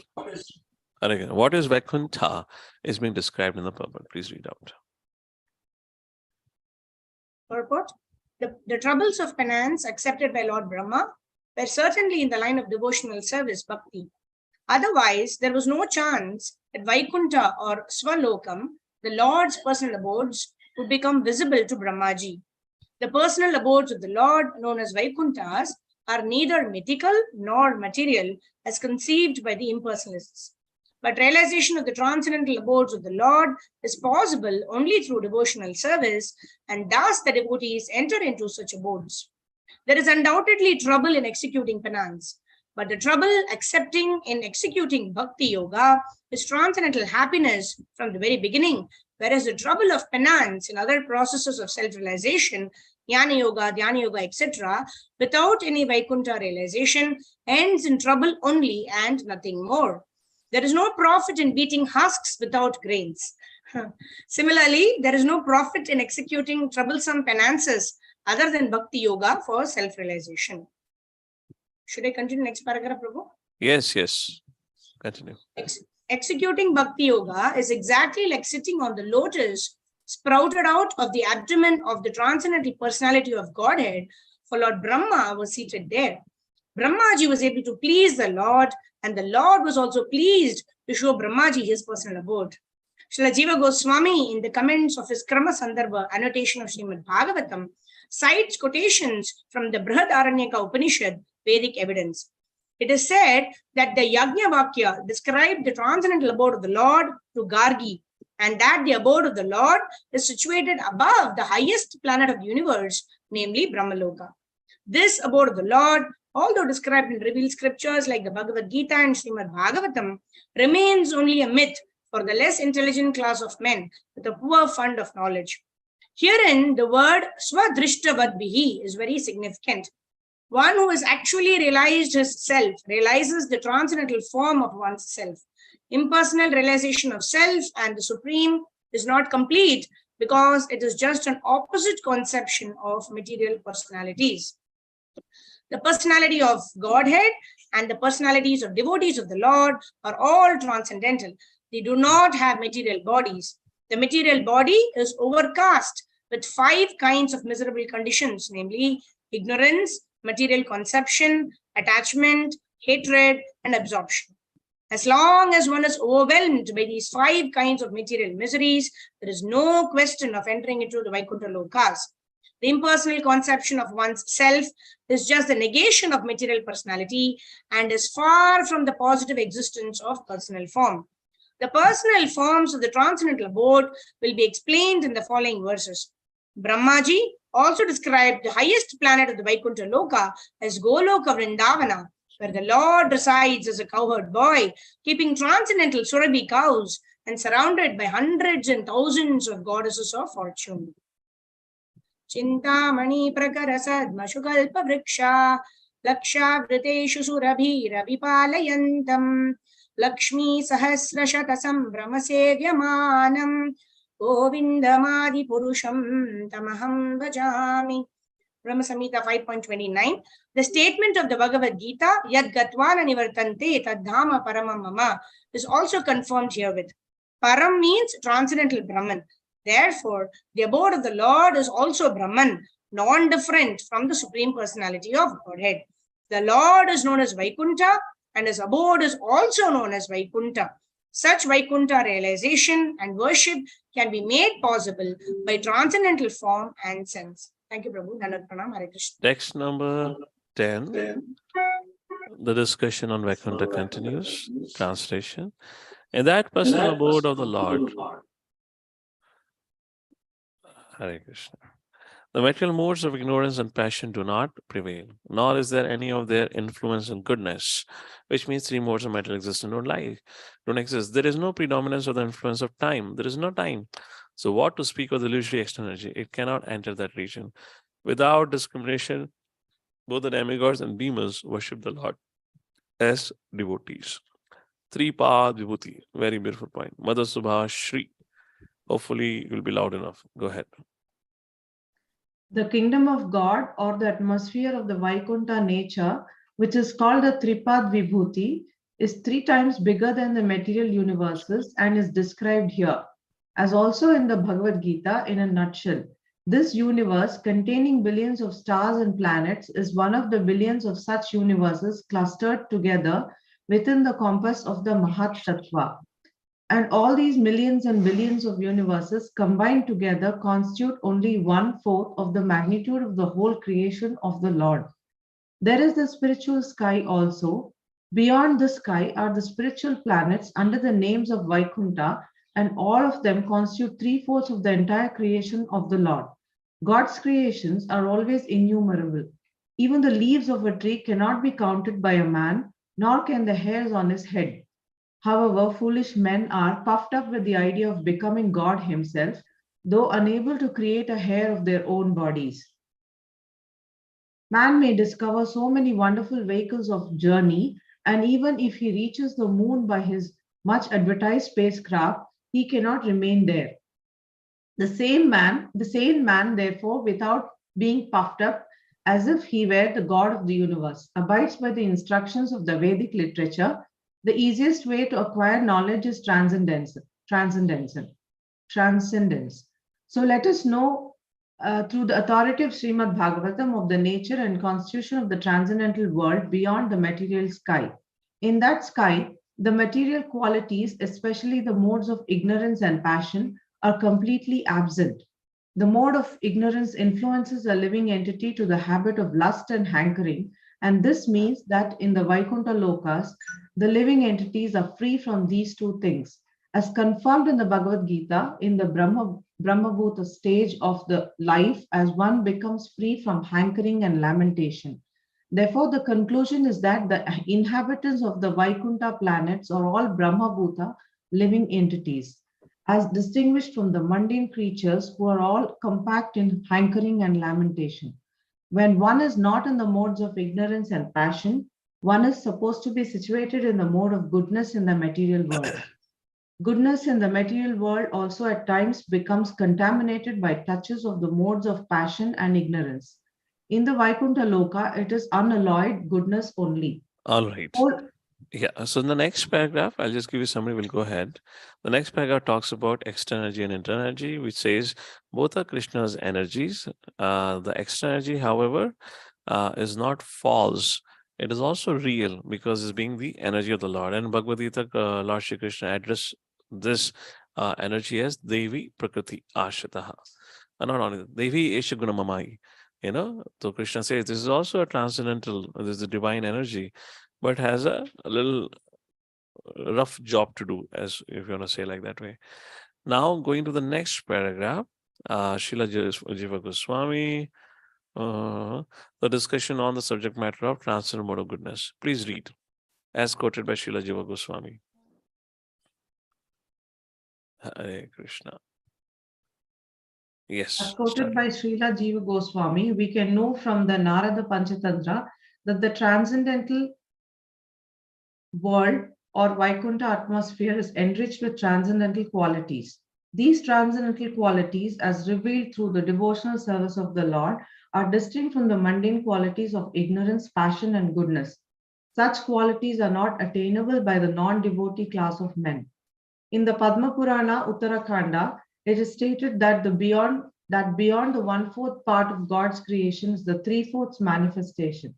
Vaikuntha is being described in the purport. Please read out. Purport. The troubles of penance accepted by Lord Brahma were certainly in the line of devotional service, bhakti. Otherwise, there was no chance that Vaikuntha or Swalokam, the Lord's personal abodes, would become visible to Brahmaji. The personal abodes of the Lord, known as Vaikunthas, are neither mythical nor material as conceived by the impersonalists. But realization of the transcendental abodes of the Lord is possible only through devotional service, and thus the devotees enter into such abodes. There is undoubtedly trouble in executing penance, but the trouble in executing bhakti yoga is transcendental happiness from the very beginning, whereas the trouble of penance in other processes of self-realization, jnana yoga, etc., without any Vaikuntha realization, ends in trouble only and nothing more. There is no profit in beating husks without grains. Similarly, there is no profit in executing troublesome penances other than bhakti yoga for self-realization. Should I continue next paragraph, Prabhu? Yes. Continue. Executing bhakti yoga is exactly like sitting on the lotus sprouted out of the abdomen of the transcendental personality of Godhead, for Lord Brahma was seated there. Brahmaji was able to please the Lord, and the Lord was also pleased to show Brahmaji his personal abode. Srila Jiva Goswami, in the comments of his Krama Sandarbha annotation of Srimad Bhagavatam, cites quotations from the Brihadaranyaka Upanishad, Vedic evidence. It is said that the Yajna-vakya described the transcendental abode of the Lord to Gargi, and that the abode of the Lord is situated above the highest planet of the universe, namely Brahmaloka. This abode of the Lord, although described in revealed scriptures like the Bhagavad Gita and Srimad Bhagavatam, remains only a myth for the less intelligent class of men with a poor fund of knowledge. Herein, the word Swadrishtavadbihi is very significant. One who has actually realized his self realizes the transcendental form of one's self. Impersonal realization of self and the Supreme is not complete because it is just an opposite conception of material personalities. The personality of Godhead and the personalities of devotees of the Lord are all transcendental. They do not have material bodies. The material body is overcast with 5 kinds of miserable conditions, namely ignorance, material conception, attachment, hatred, and absorption. As long as one is overwhelmed by these 5 kinds of material miseries, there is no question of entering into the Vaikuntha Lokas. The impersonal conception of one's self is just the negation of material personality and is far from the positive existence of personal form. The personal forms of the transcendental abode will be explained in the following verses. Brahmaji also described the highest planet of the Vaikuntha Loka as Goloka Vrindavana, where the Lord resides as a cowherd boy, keeping transcendental Surabhi cows and surrounded by hundreds and thousands of goddesses of fortune. Chintamani prakarasad mashukalpa vriksha laksha vriteshu surabhi ravipalayantam Lakshmi sahasrashatasam brahmasevyamanam govindamadi purusham tamaham bhajami. Brahma Samhita 5.29. The statement of the Bhagavad Gita, Yad Gatvana Nivartante Tadhama Paramam Mama, is also confirmed herewith. Param means transcendental Brahman. Therefore, the abode of the Lord is also Brahman, non-different from the Supreme Personality of Godhead. The Lord is known as Vaikuntha, and his abode is also known as Vaikuntha. Such Vaikuntha realization and worship can be made possible by transcendental form and sense. Thank you, Prabhu. Nanad Pranam, Hare Krishna. Text number 10. The discussion on Vaikuntha continues. Translation. In that personal abode of the Lord, Hare Krishna, the material modes of ignorance and passion do not prevail, nor is there any of their influence in goodness, which means 3 modes of material existence don't exist. There is no predominance of the influence of time. There is no time. So what to speak of the illusory external energy? It cannot enter that region. Without discrimination, both the demigods and demons worship the Lord as devotees. 3-path vibhuti. Very beautiful point. Mother Subha Shri. Hopefully it will be loud enough. Go ahead. The kingdom of God, or the atmosphere of the Vaikuntha nature, which is called the Tripad Vibhuti, is 3 times bigger than the material universes and is described here, as also in the Bhagavad Gita in a nutshell. This universe, containing billions of stars and planets, is one of the billions of such universes clustered together within the compass of the Mahat Tattva. And all these millions and billions of universes combined together constitute only 1/4 of the magnitude of the whole creation of the Lord. There is the spiritual sky also. Beyond the sky are the spiritual planets under the names of Vaikuntha, and all of them constitute 3/4 of the entire creation of the Lord. God's creations are always innumerable. Even the leaves of a tree cannot be counted by a man, nor can the hairs on his head. However, foolish men are puffed up with the idea of becoming God himself, though unable to create a hair of their own bodies. Man may discover so many wonderful vehicles of journey, and even if he reaches the moon by his much advertised spacecraft, he cannot remain there. The sane man, therefore, without being puffed up as if he were the God of the universe, abides by the instructions of the Vedic literature. The easiest way to acquire knowledge is transcendence. So let us know through the authority of Srimad Bhagavatam of the nature and constitution of the transcendental world beyond the material sky. In that sky, the material qualities, especially the modes of ignorance and passion, are completely absent. The mode of ignorance influences a living entity to the habit of lust and hankering, and this means that in the Vaikuntha Lokas, the living entities are free from these 2 things. As confirmed in the Bhagavad Gita, in the Brahmabhuta stage of the life, as one becomes free from hankering and lamentation. Therefore, the conclusion is that the inhabitants of the Vaikuntha planets are all Brahmabhuta living entities, as distinguished from the mundane creatures who are all compact in hankering and lamentation. When one is not in the modes of ignorance and passion, one is supposed to be situated in the mode of goodness in the material world. Goodness in the material world also at times becomes contaminated by touches of the modes of passion and ignorance. In the Vaikuntha Loka, it is unalloyed goodness only. All right. Yeah, so in the next paragraph, I'll just give you a summary, we'll go ahead. The next paragraph talks about external energy and internal energy, which says both are Krishna's energies. The external energy, however, is not false. it is also real because it's being the energy of the Lord. And Bhagavad Gita, Lord Shri Krishna addressed this energy as Devi Prakriti Ashitaha. And not only that, Devi Esha Gunamamai. So Krishna says this is also a transcendental, this is a divine energy, but has a little rough job to do, as if you want to say like that way. Now, going to the next paragraph, Srila Jiva Goswami, the discussion on the subject matter of transcendental mode of goodness. Please read, as quoted by Srila Jiva Goswami. Hare Krishna. Yes. As quoted start. by Srila Jiva Goswami, we can know from the Narada Panchatantra that the transcendental world or Vaikuntha atmosphere is enriched with transcendental qualities. These transcendental qualities, as revealed through the devotional service of the Lord, are distinct from the mundane qualities of ignorance, passion, and goodness. Such qualities are not attainable by the non-devotee class of men. In the Padma Purana Uttarakhanda, it is stated that beyond the 1/4 part of God's creation is the 3/4 manifestation.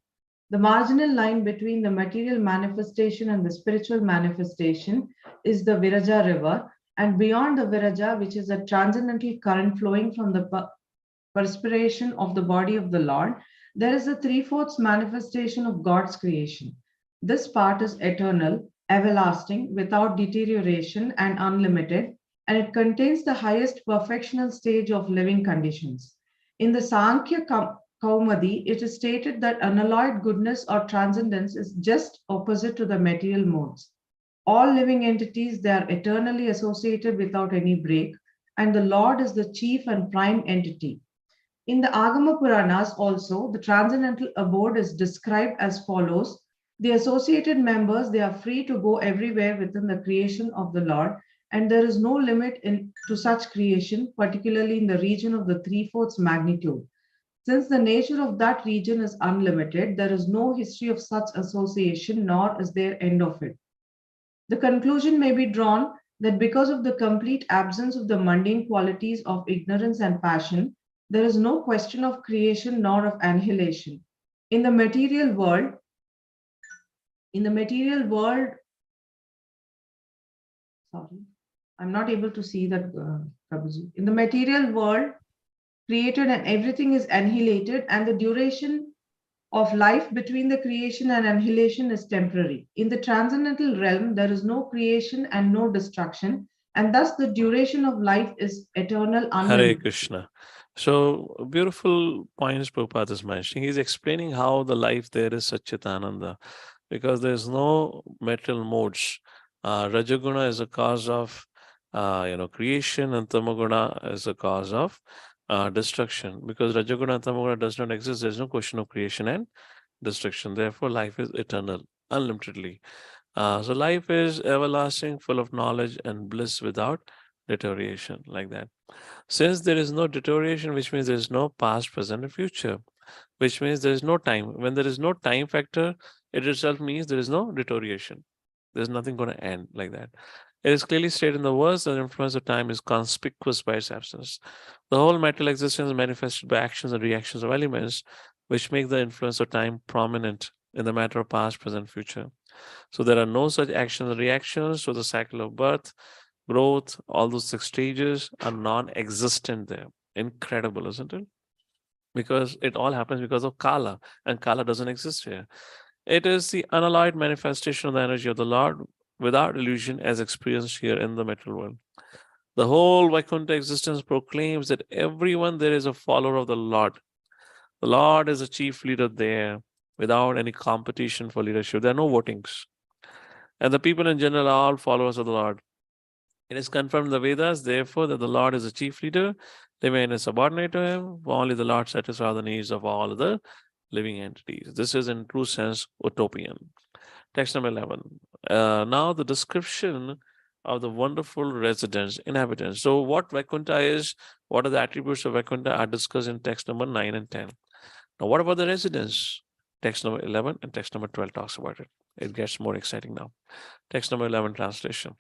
The marginal line between the material manifestation and the spiritual manifestation is the Viraja river, and beyond the Viraja, which is a transcendental current flowing from the perspiration of the body of the Lord, there is a 3/4 manifestation of God's creation. This part is eternal, everlasting, without deterioration, and unlimited, and it contains the highest perfectional stage of living conditions. In the Sankhya Kaumadi, it is stated that unalloyed goodness or transcendence is just opposite to the material modes. All living entities, they are eternally associated without any break, and the Lord is the chief and prime entity. In the Agama Puranas also, the transcendental abode is described as follows. The associated members, they are free to go everywhere within the creation of the Lord, and there is no limit to such creation, particularly in the region of the 3/4 magnitude. Since the nature of that region is unlimited, there is no history of such association, nor is there end of it. The conclusion may be drawn that because of the complete absence of the mundane qualities of ignorance and passion, there is no question of creation nor of annihilation. In the material world, sorry, I'm not able to see that, Prabhuji. In the material world, created and everything is annihilated, and the duration of life between the creation and annihilation is temporary. In the transcendental realm, there is no creation and no destruction, and thus the duration of life is eternal, unlimited. Hare Krishna. So, beautiful points Prabhupada is mentioning. He's explaining how the life there is Satchitananda, because there's no material modes. Rajaguna is a cause of creation, and Tamaguna is a cause of destruction. Because Rajaguna and Tamaguna does not exist, there's no question of creation and destruction. Therefore, life is eternal, unlimitedly. So life is everlasting, full of knowledge and bliss without deterioration, like that. Since there is no deterioration, which means there is no past, present, and future, which means there is no time. When there is no time factor, it itself means there is no deterioration. There's nothing going to end like that. It is clearly stated in the verse that the influence of time is conspicuous by its absence. The whole material existence is manifested by actions and reactions of elements, which make the influence of time prominent in the matter of past, present, future. So there are no such actions and reactions. So the cycle of birth, growth, all those 6 stages are non-existent there. Incredible, isn't it? Because it all happens because of Kala, and Kala doesn't exist here. It is the unalloyed manifestation of the energy of the Lord without illusion as experienced here in the material world. The whole Vaikuntha existence proclaims that everyone there is a follower of the Lord. The Lord is the chief leader there without any competition for leadership. There are no votings. And the people in general are all followers of the Lord. It is confirmed in the Vedas, therefore, that the Lord is the chief leader. They may subordinate to him, for only the Lord satisfies the needs of all the living entities. This is in true sense utopian. Text number 11. Now the description of the wonderful residents, inhabitants. So what Vaikuntha is, what are the attributes of Vaikuntha are discussed in text number 9 and 10. Now what about the residents? Text number 11 and text number 12 talks about it. It gets more exciting now. Text number 11 translation.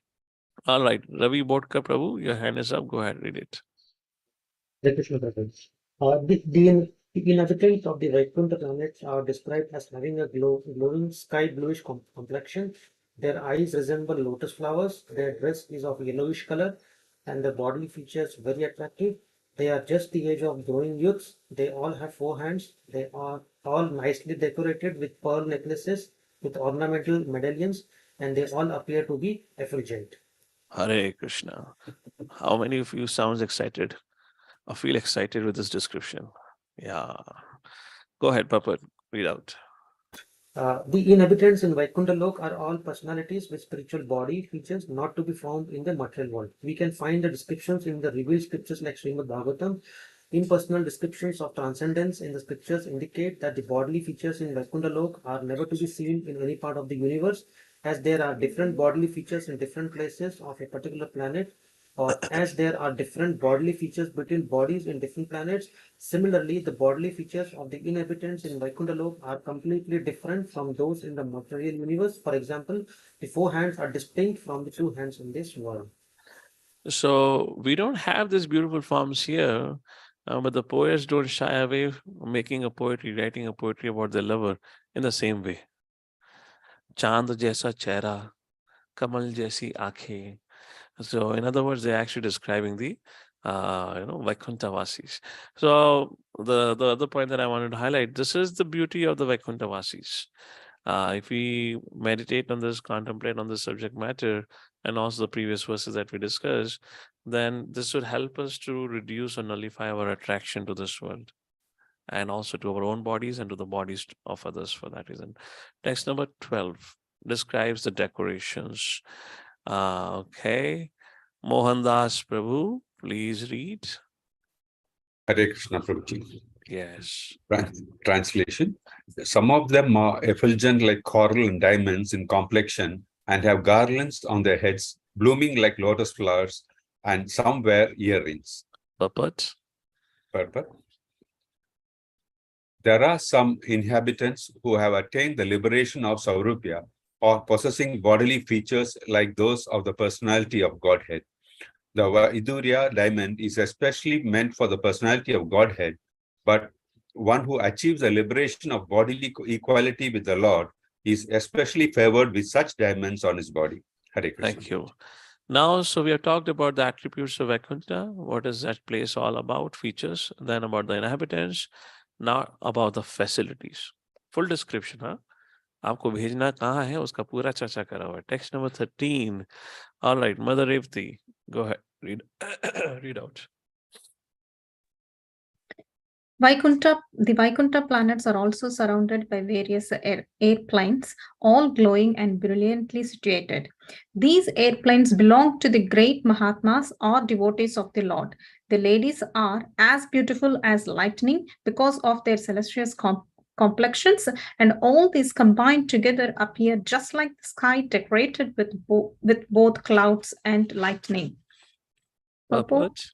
All right, Ravi Bodka Prabhu, your hand is up. Go ahead, read it. This being The inhabitants of the Vaikuntha planets are described as having a glowing sky bluish complexion. Their eyes resemble lotus flowers. Their dress is of yellowish color, and their bodily features very attractive. They are just the age of growing youths. They all have 4 hands. They are all nicely decorated with pearl necklaces with ornamental medallions, and they all appear to be effulgent. Hare Krishna. How many of you sounds excited or feel excited with this description? Yeah. Go ahead, Papa. Read out. The inhabitants in Vaikuntha Lok are all personalities with spiritual body features not to be found in the material world. We can find the descriptions in the revealed scriptures like Srimad Bhagavatam. Impersonal descriptions of transcendence in the scriptures indicate that the bodily features in Vaikuntha Lok are never to be seen in any part of the universe, as there are different bodily features in different places of a particular planet, or as there are different bodily features between bodies in different planets. Similarly, the bodily features of the inhabitants in Vaikuntha Lok are completely different from those in the material universe. For example, the 4 hands are distinct from the 2 hands in this world. So we don't have these beautiful forms here, but the poets don't shy away from making a poetry, writing a poetry about their lover in the same way. Chand jaisa chehra, kamal jaisi aankhein. So in other words, they're actually describing the Vaikuntha Vasis. So the other point that I wanted to highlight, this is the beauty of the Vaikuntha Vasis. If we meditate on this, contemplate on this subject matter, and also the previous verses that we discussed, then this would help us to reduce or nullify our attraction to this world, and also to our own bodies and to the bodies of others for that reason. Text number 12 describes the decorations. Okay. Mohandas Prabhu, please read. Hare Krishna Prabhuji. Yes. Translation. Some of them are effulgent like coral and diamonds in complexion and have garlands on their heads, blooming like lotus flowers, and some wear earrings. Purport. There are some inhabitants who have attained the liberation of Saurubhya or possessing bodily features like those of the personality of Godhead. The Vaidurya diamond is especially meant for the personality of Godhead, but one who achieves the liberation of bodily equality with the Lord is especially favored with such diamonds on his body. Hare Krishna. Thank you. Now, so we have talked about the attributes of Vaikuntha. What is that place all about? Features. Then about the inhabitants. Now about the facilities. Full description, huh? आपको भेजना कहाँ है उसका पूरा चर्चा करा हुआ है. Text number 13. All right, Mother Revati, go ahead, read out. The Vaikuntha planets are also surrounded by various airplanes, all glowing and brilliantly situated. These airplanes belong to the great Mahatmas or devotees of the Lord. The ladies are as beautiful as lightning because of their celestial complexions, and all these combined together appear just like the sky decorated with both clouds and lightning. Purport.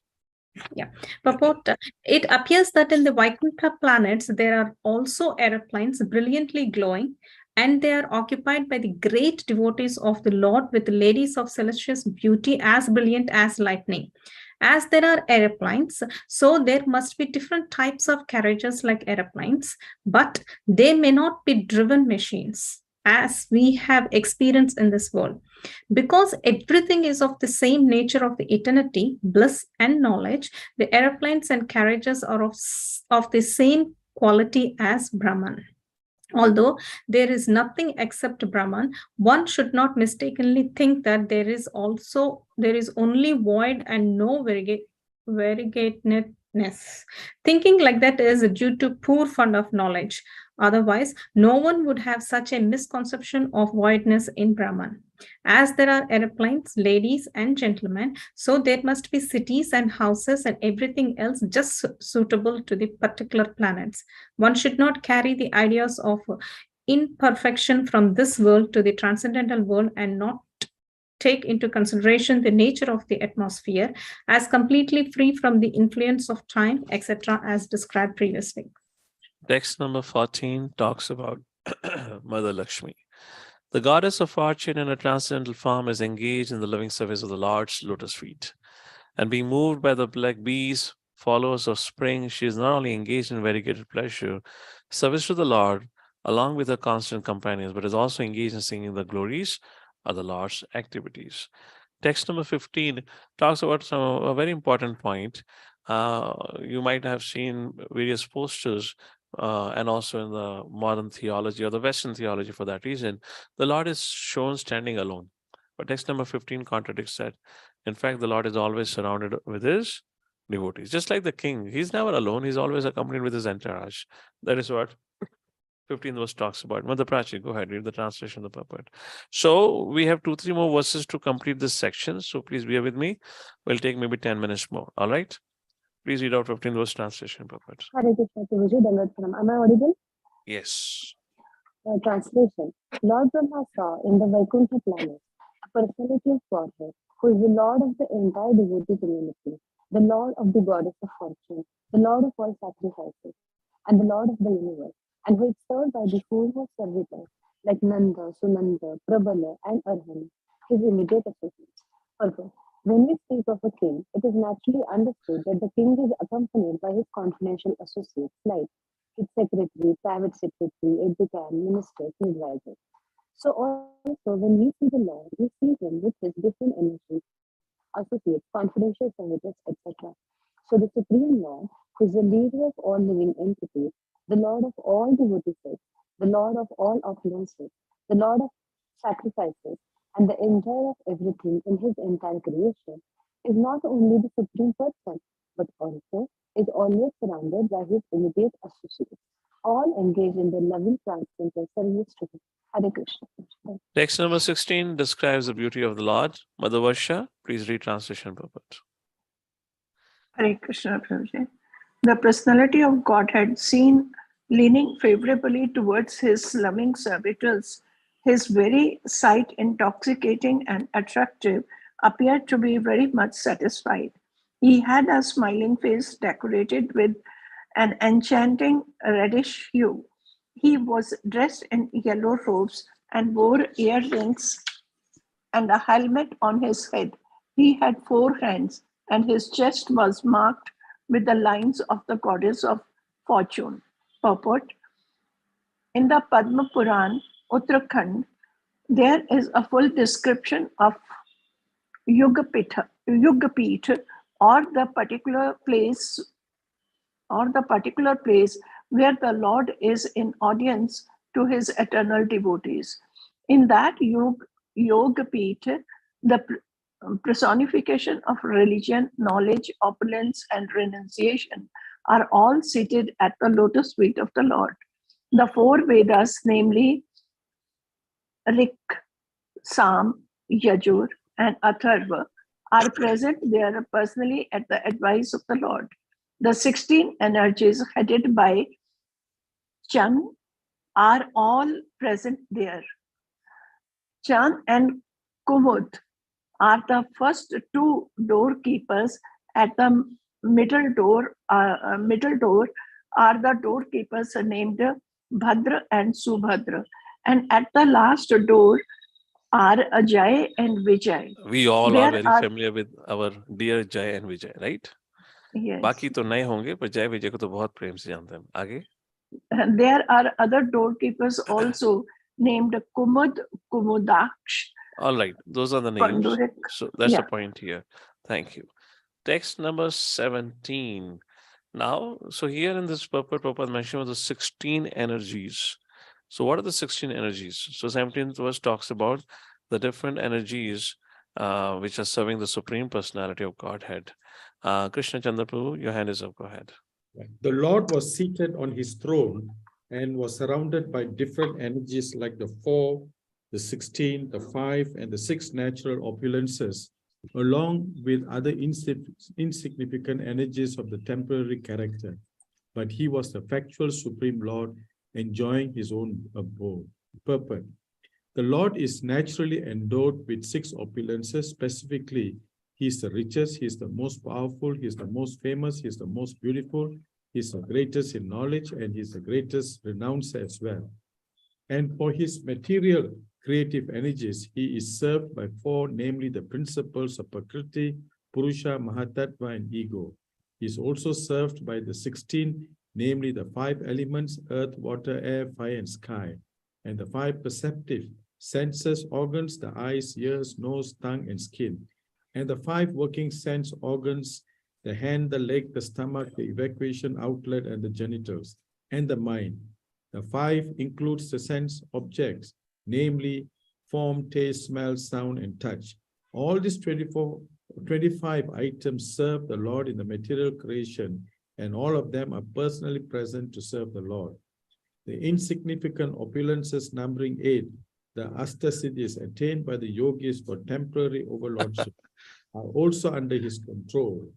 It appears that in the Vaikuntha planets, there are also aeroplanes brilliantly glowing, and they are occupied by the great devotees of the Lord with ladies of celestial beauty as brilliant as lightning. As there are aeroplanes, so there must be different types of carriages like aeroplanes, but they may not be driven machines, as we have experienced in this world. Because everything is of the same nature of the eternity, bliss, and knowledge, the aeroplanes and carriages are of the same quality as Brahman. Although there is nothing except Brahman, one should not mistakenly think that there is only void and no variegatedness. Thinking like that is due to poor fund of knowledge. Otherwise, no one would have such a misconception of voidness in Brahman. As there are airplanes, ladies, and gentlemen, so there must be cities and houses and everything else just suitable to the particular planets. One should not carry the ideas of imperfection from this world to the transcendental world and not take into consideration the nature of the atmosphere as completely free from the influence of time, etc., as described previously. Text number 14 talks about Mother Lakshmi. The goddess of fortune in a transcendental form is engaged in the loving service of the Lord's lotus feet, and being moved by the black bees, followers of spring, she is not only engaged in variegated pleasure, service to the Lord, along with her constant companions, but is also engaged in singing the glories of the Lord's activities. Text number 15 talks about a very important point. You might have seen various posters and also in the modern theology or the Western theology for that reason. The Lord is shown standing alone. But text number 15 contradicts that. In fact, the Lord is always surrounded with his devotees. Just like the king, he's never alone, he's always accompanied with his entourage. That is what 15th verse talks about. Mother Prachi, go ahead, read the translation of the purport. So we have 2-3 more verses to complete this section. So please bear with me. We'll take maybe 10 minutes more. All right. Please read out 15th verse translation purport. Hare Krishna, Prabhuji, Dandavat Pranam. Am I audible? Yes. Translation. Lord Brahma saw in the Vaikuntha planet a personality of Godhead who is the Lord of the entire devotee community, the Lord of the goddess of fortune, the Lord of all sacrifices, and the Lord of the universe, and who is served by the foremost servitors like Nanda, Sunanda, Prabala, and Arhana, his immediate associates. Purpose. When we speak of a king, it is naturally understood that the king is accompanied by his confidential associates like his secretary, private secretary, aide-de-camp, ministers, and advisors. So also when we see the Lord, we see him with his different energies, associates, confidential servitors, etc. So the Supreme Lord, who is the leader of all living entities, the Lord of all devotees, the Lord of all opulences, the Lord of sacrifices, and the enjoyer of everything in his entire creation, is not only the Supreme Person, but also is always surrounded by his immediate associates, all engaged in the loving transcendental service to him. Hare Krishna. Text number 16 describes the beauty of the Lord. Mother Varsha, please read translation purport. Hare Krishna, Prabhuji. The personality of Godhead seen leaning favorably towards his loving servitors, his very sight intoxicating and attractive, appeared to be very much satisfied. He had a smiling face decorated with an enchanting reddish hue. He was dressed in yellow robes and wore earrings and a helmet on his head. He had 4 hands, and his chest was marked with the lines of the goddess of fortune. Purport. In the Padma Puran, Uttarakhand, there is a full description of Yugapita, or the particular place where the Lord is in audience to his eternal devotees. In that Yogapita, the personification of religion, knowledge, opulence, and renunciation are all seated at the lotus feet of the Lord. The 4 Vedas, namely Rik, Sam, Yajur, and Atharva, are present there personally at the advice of the Lord. The 16 energies headed by Chan are all present there. Chan and Kumud are the first 2 doorkeepers. At the middle door are the doorkeepers named Bhadra and Subhadra, and at the last door are Ajay and Vijay. We all are very familiar with our dear Jay and Vijay, right? Yes. बाकी तो नए होंगे पर जय विजय को तो बहुत प्रेम से जानते हैं. आगे. And there are other doorkeepers also named Kumud, Kumudaksh. All right, those are the names. Pandurik. So that's the point here. Thank you. Text number 17. Now, so here in this purport, Prabhupada mentioned the 16 energies. So what are the 16 energies? So 17th verse talks about the different energies which are serving the Supreme Personality of Godhead. Krishna Chandra Prabhu, your hand is up. Go ahead. The Lord was seated on his throne and was surrounded by different energies like the 4, the 16, the 5, and the 6 natural opulences, along with other insignificant energies of the temporary character. But he was the factual Supreme Lord, enjoying his own purpose. The Lord is naturally endowed with 6 opulences. Specifically, he is the richest, he is the most powerful, he is the most famous, he is the most beautiful, he is the greatest in knowledge, and he is the greatest renounce as well. And for his material creative energies, he is served by 4, namely the principles of Prakriti, Purusha, Mahatattva, and Ego. He is also served by the 16, namely the 5 elements, earth, water, air, fire, and sky, and the 5 perceptive senses organs, the eyes, ears, nose, tongue, and skin, and the 5 working sense organs, the hand, the leg, the stomach, the evacuation outlet, and the genitals, and the mind. The 5 includes the sense objects, namely form, taste, smell, sound, and touch. All these 25 items serve the Lord in the material creation, and all of them are personally present to serve the Lord. The insignificant opulences numbering 8, the Astasiddhis attained by the yogis for temporary overlordship, are also under his control.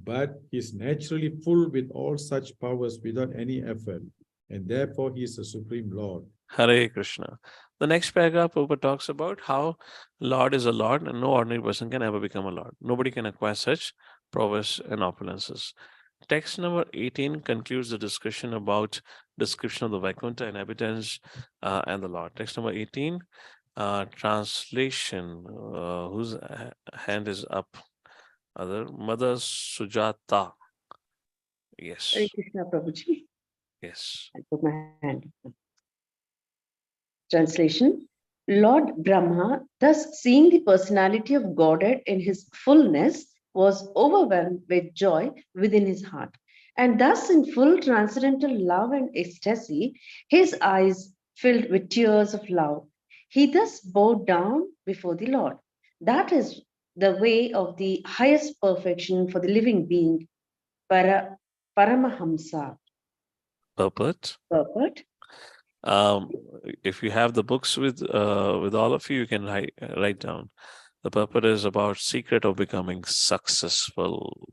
But he is naturally full with all such powers without any effort, and therefore he is the Supreme Lord. Hare Krishna. The next paragraph Prabhupada talks about how Lord is a Lord and no ordinary person can ever become a Lord. Nobody can acquire such prowess and opulences. Text number 18 concludes the discussion about description of the Vaikuntha inhabitants and the Lord. Text number 18, translation. Whose hand is up? Other Mother Sujata. Yes. Hare Krishna, Prabhuji. Yes. I put my hand. Translation. Lord Brahma, thus seeing the personality of Godhead in his fullness, was overwhelmed with joy within his heart. And thus, in full transcendental love and ecstasy, his eyes filled with tears of love. He thus bowed down before the Lord. That is the way of the highest perfection for the living being, Paramahamsa. Purport. Purport. If you have the books with all of you, you can write down. The purport is about secret of becoming successful.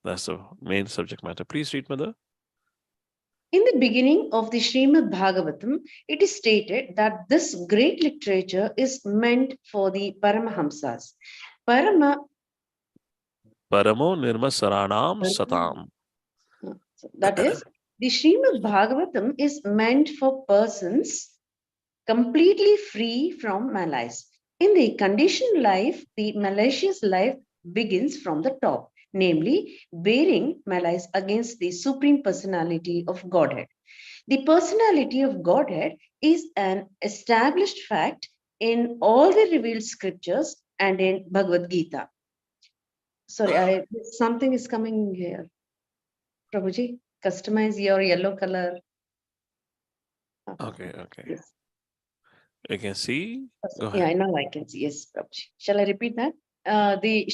That's the main subject matter. Please read, Mother. In the beginning of the Srimad Bhagavatam, it is stated that this great literature is meant for the Paramahamsas. Paramo Nirma Saranam Satam. That is, the Srimad Bhagavatam is meant for persons completely free from malice. In the conditioned life, the malicious life begins from the top, namely bearing malice against the Supreme Personality of Godhead. The personality of Godhead is an established fact in all the revealed scriptures and in Bhagavad Gita. Sorry, something is coming here. Prabhuji, customize your yellow color. Okay. Yes. You can see. Go ahead. Yeah, now I can see. Yes, Prabhuji. Shall I repeat that? The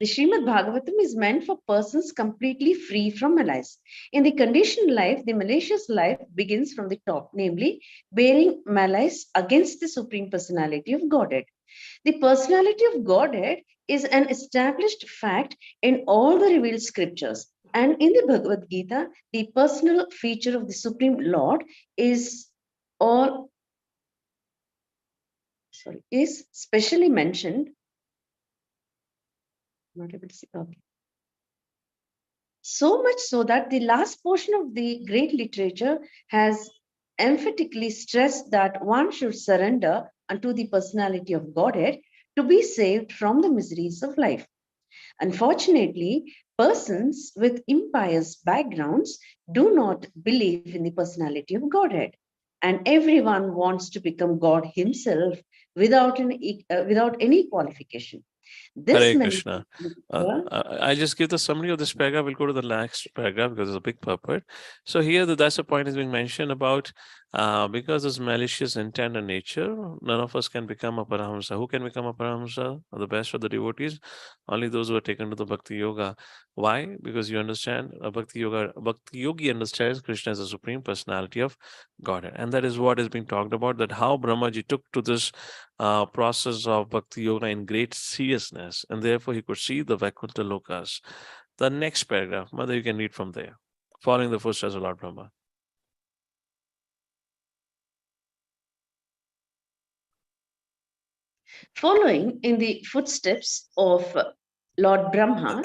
Srimad Bhagavatam is meant for persons completely free from malice. In the conditioned life, the malicious life begins from the top, namely bearing malice against the Supreme Personality of Godhead. The personality of Godhead is an established fact in all the revealed scriptures. And in the Bhagavad Gita, the personal feature of the Supreme Lord is specially mentioned. Not able to see. Okay. So much so that the last portion of the great literature has emphatically stressed that one should surrender unto the personality of Godhead to be saved from the miseries of life. Unfortunately, persons with impious backgrounds do not believe in the personality of Godhead, and everyone wants to become God himself without any qualification. Hare Krishna. I just give the summary of this paragraph. We'll go to the next paragraph because it's a big purport. So here, that's a point is being mentioned about because there's malicious intent and nature, none of us can become a Paramahamsa. Who can become a Paramahamsa? The best of the devotees? Only those who are taken to the Bhakti Yoga. Why? Because you understand, Bhakti Yogi understands Krishna as the Supreme Personality of Godhead. And that is what is being talked about, that how Brahmaji took to this process of Bhakti Yoga in great seriousness, and therefore he could see the Vaikuntha Lokas. The next paragraph, Mother, you can read from there, following the footsteps of Lord Brahma. Following in the footsteps of Lord Brahma,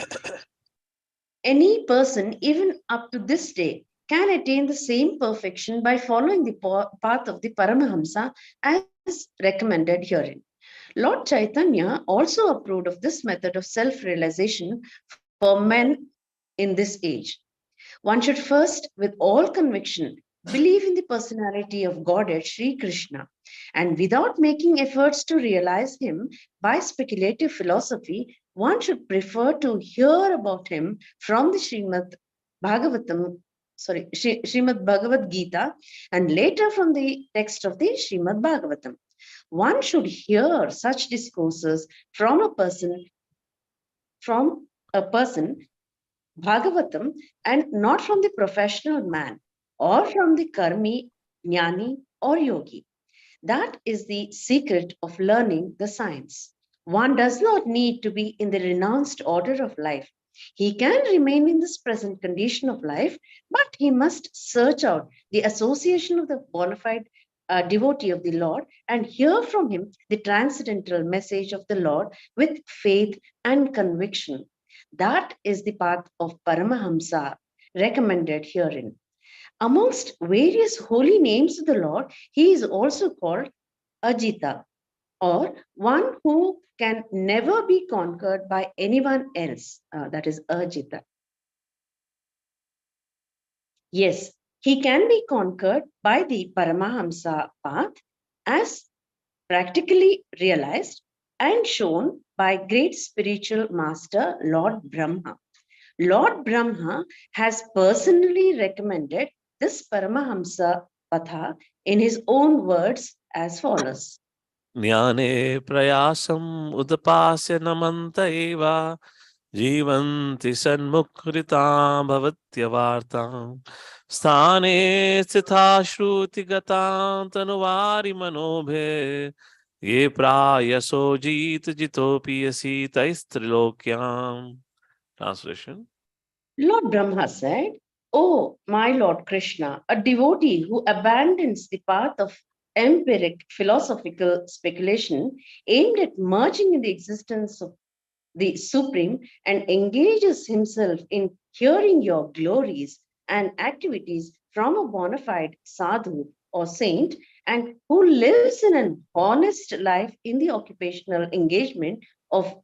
any person, even up to this day, can attain the same perfection by following the path of the Paramahamsa as recommended herein. Lord Chaitanya also approved of this method of self-realization for men in this age. One should first, with all conviction, believe in the personality of Godhead Sri Krishna, and without making efforts to realize him by speculative philosophy, one should prefer to hear about him from the Srimad Bhagavad Gita, and later from the text of the Srimad Bhagavatam. One should hear such discourses from a person, Bhagavatam, and not from the professional man or from the karmi, jnani, or yogi. That is the secret of learning the science. One does not need to be in the renounced order of life. He can remain in this present condition of life, but he must search out the association of the bona fide devotee of the Lord and hear from him the transcendental message of the Lord with faith and conviction. That is the path of Paramahamsa recommended herein. Amongst various holy names of the Lord, he is also called Ajita, or one who can never be conquered by anyone else. That is Ajita. Yes, he can be conquered by the Paramahamsa path as practically realized and shown by great spiritual master Lord Brahma. Lord Brahma has personally recommended this Paramahamsa Patha in his own words as follows. Jnane prayasam udapasya namanta eva jivanti sanmukhritam bhavatyavartam sthane sthita shruti gatam tanuvari manobhe ye prayaso jitopi yasi taistrilokyam. Translation. Lord Brahma said, "O my Lord Krishna, a devotee who abandons the path of empiric philosophical speculation aimed at merging in the existence of the Supreme and engages himself in hearing your glories and activities from a bona fide sadhu or saint, and who lives in an honest life in the occupational engagement of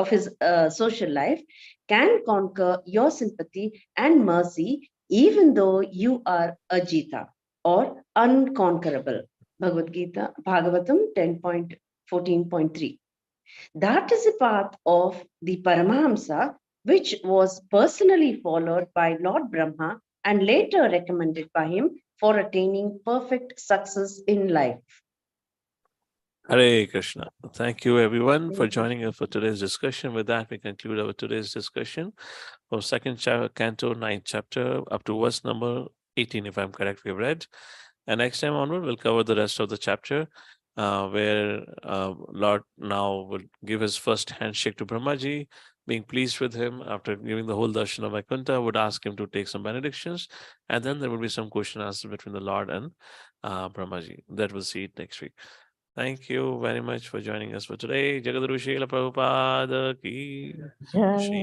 his social life, can conquer your sympathy and mercy even though you are Ajita or unconquerable." Bhagavad Gita, Bhagavatam 10.14.3. That is the path of the Paramahamsa, which was personally followed by Lord Brahma and later recommended by him for attaining perfect success in life. Hare Krishna. Thank you, everyone, for joining us for today's discussion. With that, we conclude our today's discussion for second canto, 9th chapter, up to verse number 18, if I'm correct, we've read. And next time onward, we'll cover the rest of the chapter, where Lord now will give his first handshake to Brahmaji, being pleased with him after giving the whole darshan of Vaikuntha, would ask him to take some benedictions, and then there will be some question answer between the Lord and Brahmaji. That we'll see it next week. Thank you very much for joining us for today. Jagadru Srila Prabhupada ki. Jai.